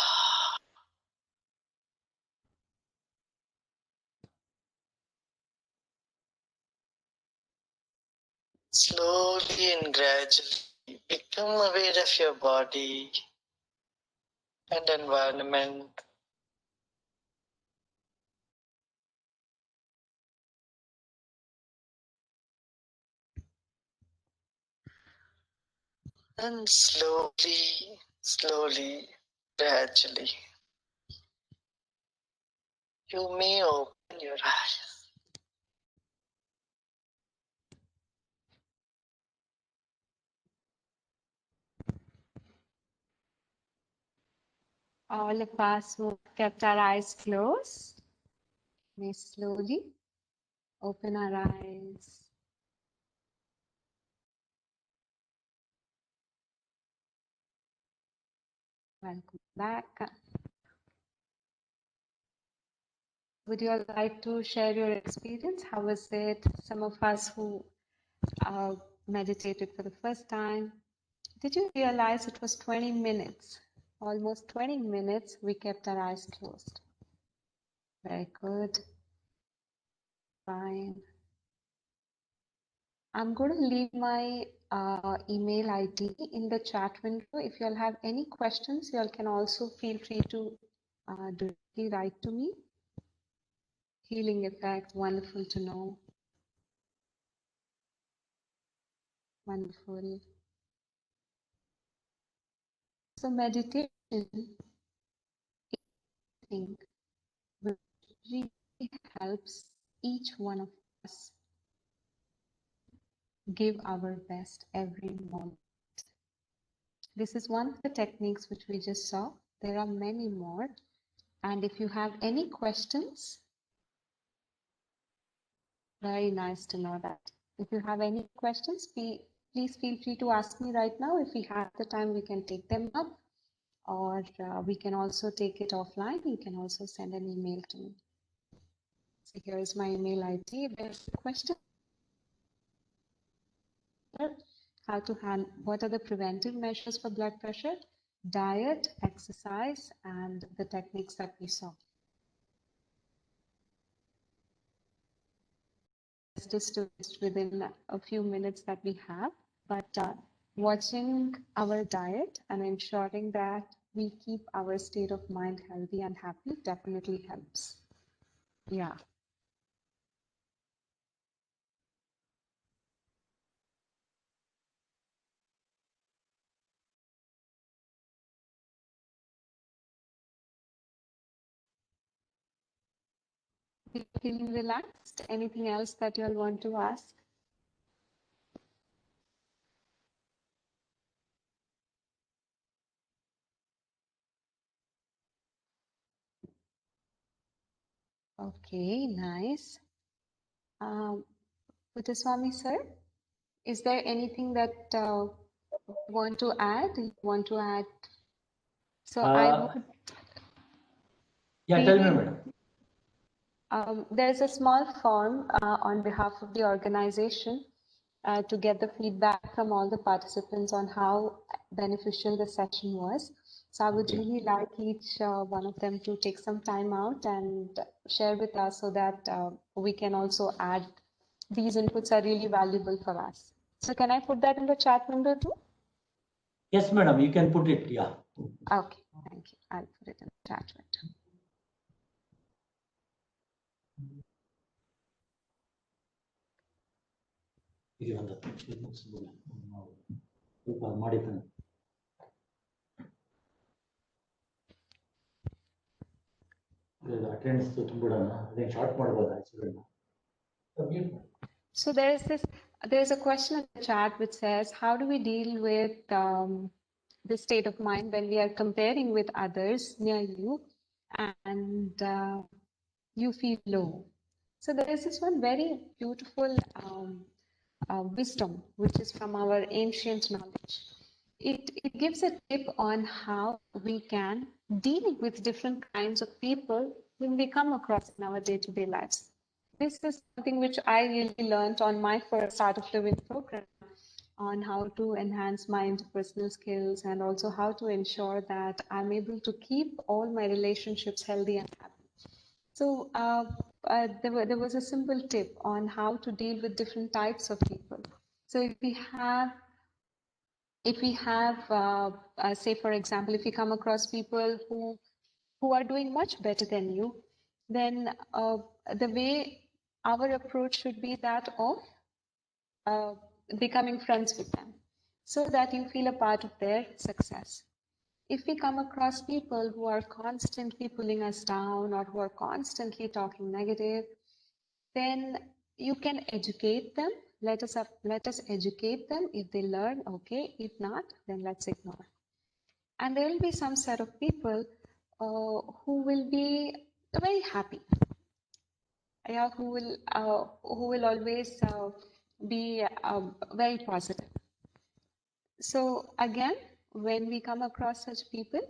Slowly and gradually become aware of your body and environment. And slowly, gradually, you may open your eyes. All of us who kept our eyes closed may slowly open our eyes. Welcome back. Would you all like to share your experience? How was it? Some of us who meditated for the first time, did you realize it was 20 minutes? Almost 20 minutes we kept our eyes closed. Very good. Fine. I'm going to leave my email ID in the chat window. If you all have any questions, you all can also feel free to directly write to me. Healing effect, wonderful to know. Wonderful. So meditation, I think, really helps each one of us give our best every moment. This is one of the techniques which we just saw. There are many more. And if you have any questions, very nice to know that. If you have any questions, please feel free to ask me right now. If we have the time, we can take them up. or we can also take it offline. You can also send an email to me. So here is my email ID. There's a question. How to handle, what are the preventive measures for blood pressure? Diet, exercise, and the techniques that we saw. Just to within a few minutes that we have, but watching our diet and ensuring that we keep our state of mind healthy and happy definitely helps. Yeah. Feeling relaxed? Anything else that you all want to ask? Okay, nice. Puthaswamy sir, is there anything that you want to add? So I would Yeah, tell me, really, madam. there's a small form on behalf of the organization to get the feedback from all the participants on how beneficial the session was. So I would really like each one of them to take some time out and share with us so that we can also add these inputs are really valuable for us. So can I put that in the chat window too? Yes, madam, you can put it, yeah. Okay, thank you. I'll put it in the chat window. So there's a question in the chat which says, how do we deal with the state of mind when we are comparing with others near you and you feel low? So there is this one very beautiful wisdom which is from our ancient knowledge. It gives a tip on how we can deal with different kinds of people when we come across in our day-to-day lives. This is something which I really learned on my first Art of Living program on how to enhance my interpersonal skills and also how to ensure that I'm able to keep all my relationships healthy and happy. So there was a simple tip on how to deal with different types of people. So if we have say for example, if you come across people who are doing much better than you, then the way our approach should be that of becoming friends with them so that you feel a part of their success. If we come across people who are constantly pulling us down or who are constantly talking negative, then you can educate them. Let us educate them. If they learn, okay. If not, then let's ignore. And there will be some set of people who will be very happy. Yeah, who will always be very positive. So again, when we come across such people,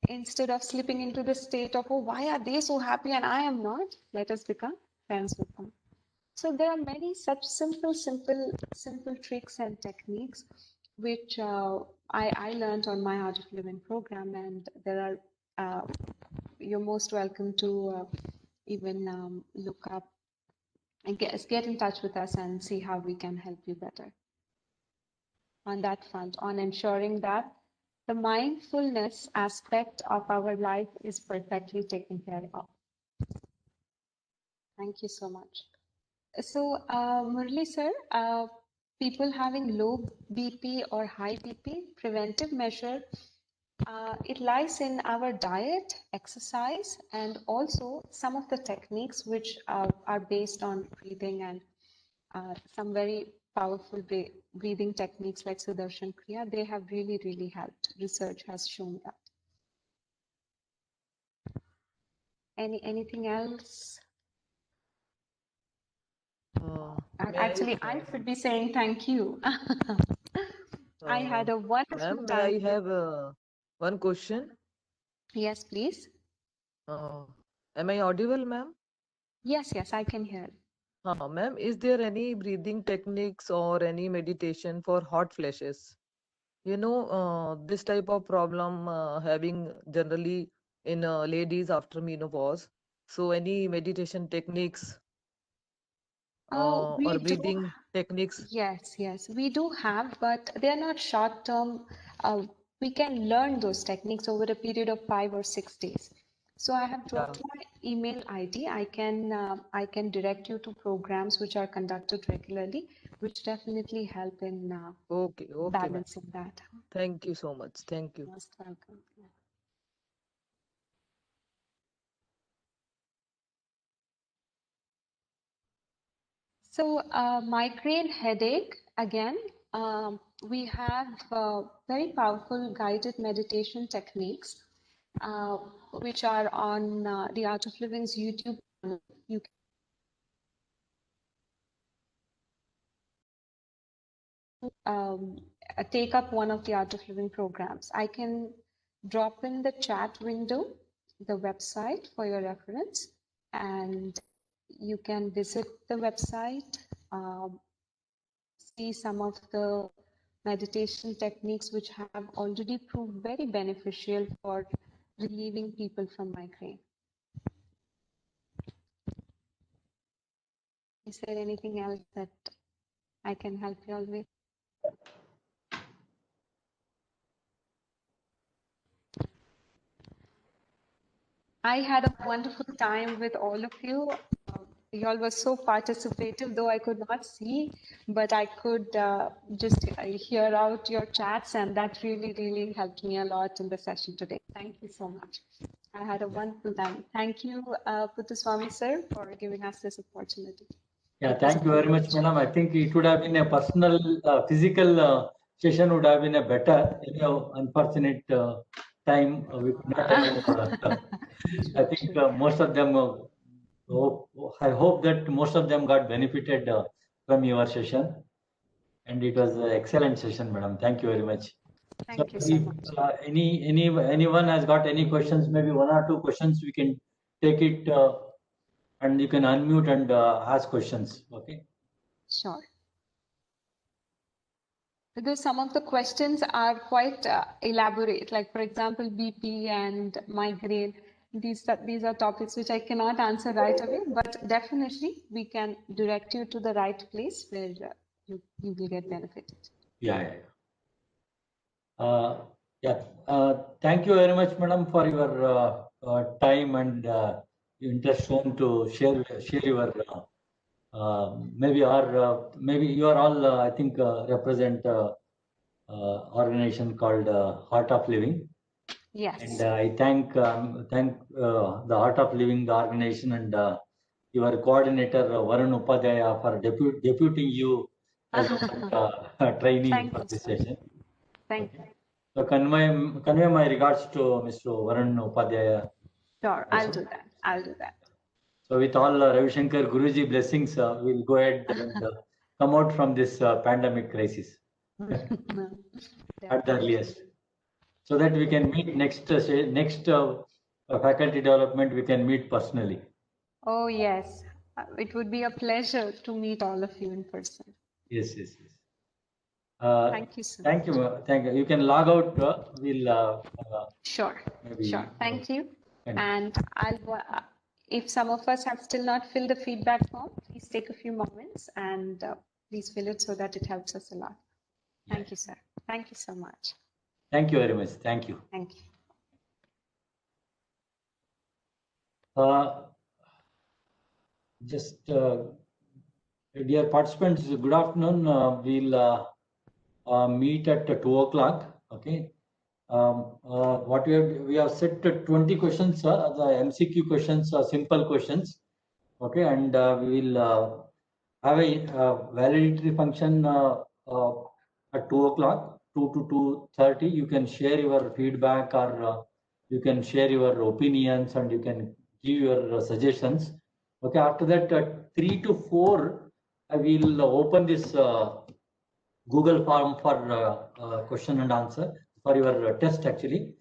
instead of slipping into the state of, oh, why are they so happy and I am not, let us become friends with them. So there are many such simple tricks and techniques which I learned on my Art of Living program, and there are you're most welcome to even look up and get in touch with us and see how we can help you better on that front, on ensuring that the mindfulness aspect of our life is perfectly taken care of. Thank you so much. So, Murli sir, people having low BP or high BP, preventive measure, it lies in our diet, exercise, and also some of the techniques which are based on breathing and some very powerful breathing techniques like Sudarshan Kriya. They have really, really helped. Research has shown that. Anything else? Actually, I should be saying thank you. I had a wonderful Ma'am, time. may I have One question. Yes, please. Am I audible, ma'am? Yes, yes, I can hear. Ma'am, is there any breathing techniques or any meditation for hot flashes? You know, this type of problem having generally in ladies after menopause. So any meditation techniques We or do. breathing techniques? Yes, yes, we do have, but they're not short term. We can learn those techniques over a period of 5 or 6 days. So I have Yeah. dropped my email ID. I can direct you to programs which are conducted regularly, which definitely help in Okay, ma'am. balancing that. Thank you so much. Thank you. Most welcome. So migraine headache, again, we have very powerful guided meditation techniques, uh, which are on the Art of Living's YouTube channel. You can take up one of the Art of Living programs. I can drop in the chat window the website for your reference, and you can visit the website, see some of the meditation techniques which have already proved very beneficial for relieving people from migraine. Is there anything else that I can help you all with? I had a wonderful time with all of you. You all were so participative, though I could not see, but I could just hear out your chats, and that really, really helped me a lot in the session today. Thank you so much. I had a wonderful time. Thank you, Puthuswamy sir, for giving us this opportunity. Yeah, thank you very much, madam. I think it would have been a personal, physical session would have been a better. Anyhow, unfortunate time we could not have. I think most of them. I hope that most of them got benefited from your session, and it was an excellent session, madam. Thank you very much. Thank you so if much. anyone has got any questions, maybe one or two questions, we can take it, and you can unmute and ask questions. Okay. Sure. Because some of the questions are quite elaborate, like for example, BP and migraine. These are topics which I cannot answer right away, but definitely we can direct you to the right place where you will get benefited. Yeah. Thank you very much, madam, for your time and interest shown to share your maybe you are all I think represent organization called Heart of Living. Yes. And I thank the Art of Living organization and your coordinator Varun Upadhyaya for deputing you as a trainee for this session. Thank you. So convey my regards to Mr. Varun Upadhyaya. Sure, I'll do that. I'll do that. So with all Ravi Shankar Guruji blessings, we'll go ahead and come out from this pandemic crisis at the earliest, so that we can meet next faculty development. We can meet personally. Oh yes, it would be a pleasure to meet all of you in person. Yes. Thank you so Thank much. you. Thank you. You can log out. We'll. Sure. Maybe, Sure. Thank you. and And if some of us have still not filled the feedback form, please take a few moments and please fill it so that it helps us a lot. Thank you, sir. Thank you so much. Thank you very much. Thank you. Thank you. Just dear participants, good afternoon. We'll meet at 2 o'clock. Okay. What we have set 20 questions, the MCQ questions, simple questions. Okay, and we will have a validity function at 2 o'clock, 2 to 2:30. You can share your feedback, or you can share your opinions, and you can give your suggestions. Okay, after that, 3 to 4, I will open this Google form for question and answer for your test actually.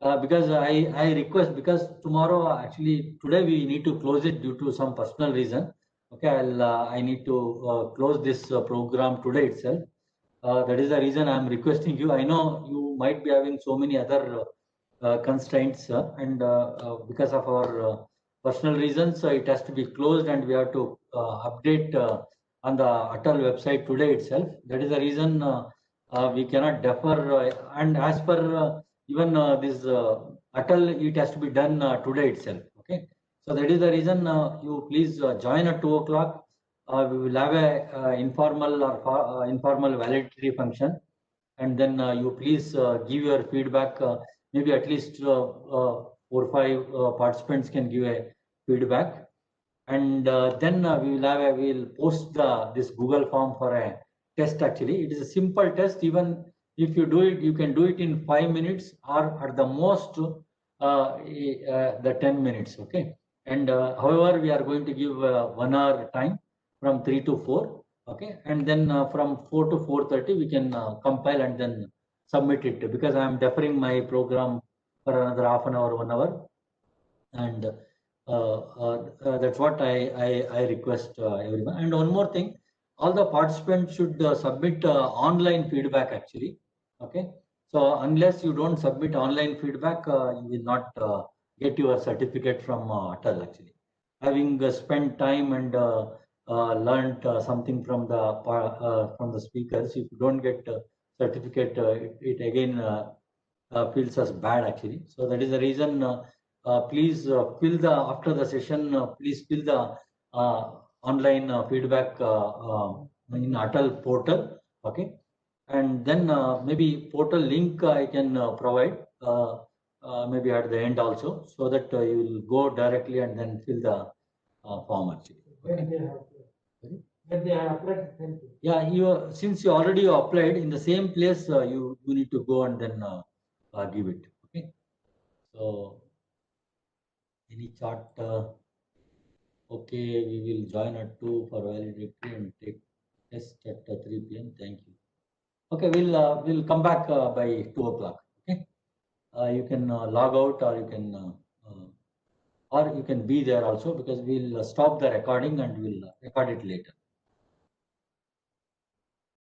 because I request, because tomorrow, actually today we need to close it due to some personal reason. Okay, I need to close this program today itself. That is the reason I am requesting you. I know you might be having so many other constraints, and because of our personal reasons, it has to be closed, and we have to update on the Atal website today itself. That is the reason we cannot defer. And as per even this Atal, it has to be done today itself. Okay, so that is the reason you please join at 2 o'clock. We will have a informal or informal validity function, and then you please give your feedback. Maybe at least 4 or 5 participants can give a feedback, and then we will post this Google form for a test. Actually, it is a simple test. Even if you do it, you can do it in 5 minutes, or at the most the 10 minutes. Okay, and however, we are going to give 1 hour time from 3 to 4. Okay, and then from 4 to 4:30 we can compile and then submit it, because I am deferring my program for another half an hour, 1 hour, and that's what I request everyone. And one more thing, all the participants should submit online feedback actually. Okay, so unless you don't submit online feedback, you will not get your certificate from Atal actually. Having spent time and learned something from the speakers, if you don't get certificate, it again feels as bad actually. So that is the reason. Please fill the, after the session, please fill the online feedback in Atal portal. Okay, and then maybe portal link I can provide maybe at the end also, so that you will go directly and then fill the form actually. Yeah, you, since you already applied in the same place, you need to go and then give it. Okay, so any chart. Okay, we will join at 2 for validity and take test at 3 p.m. Thank you. Okay, we'll come back by 2 o'clock. Okay, you can log out, or you can be there also, because we'll stop the recording and we'll record it later.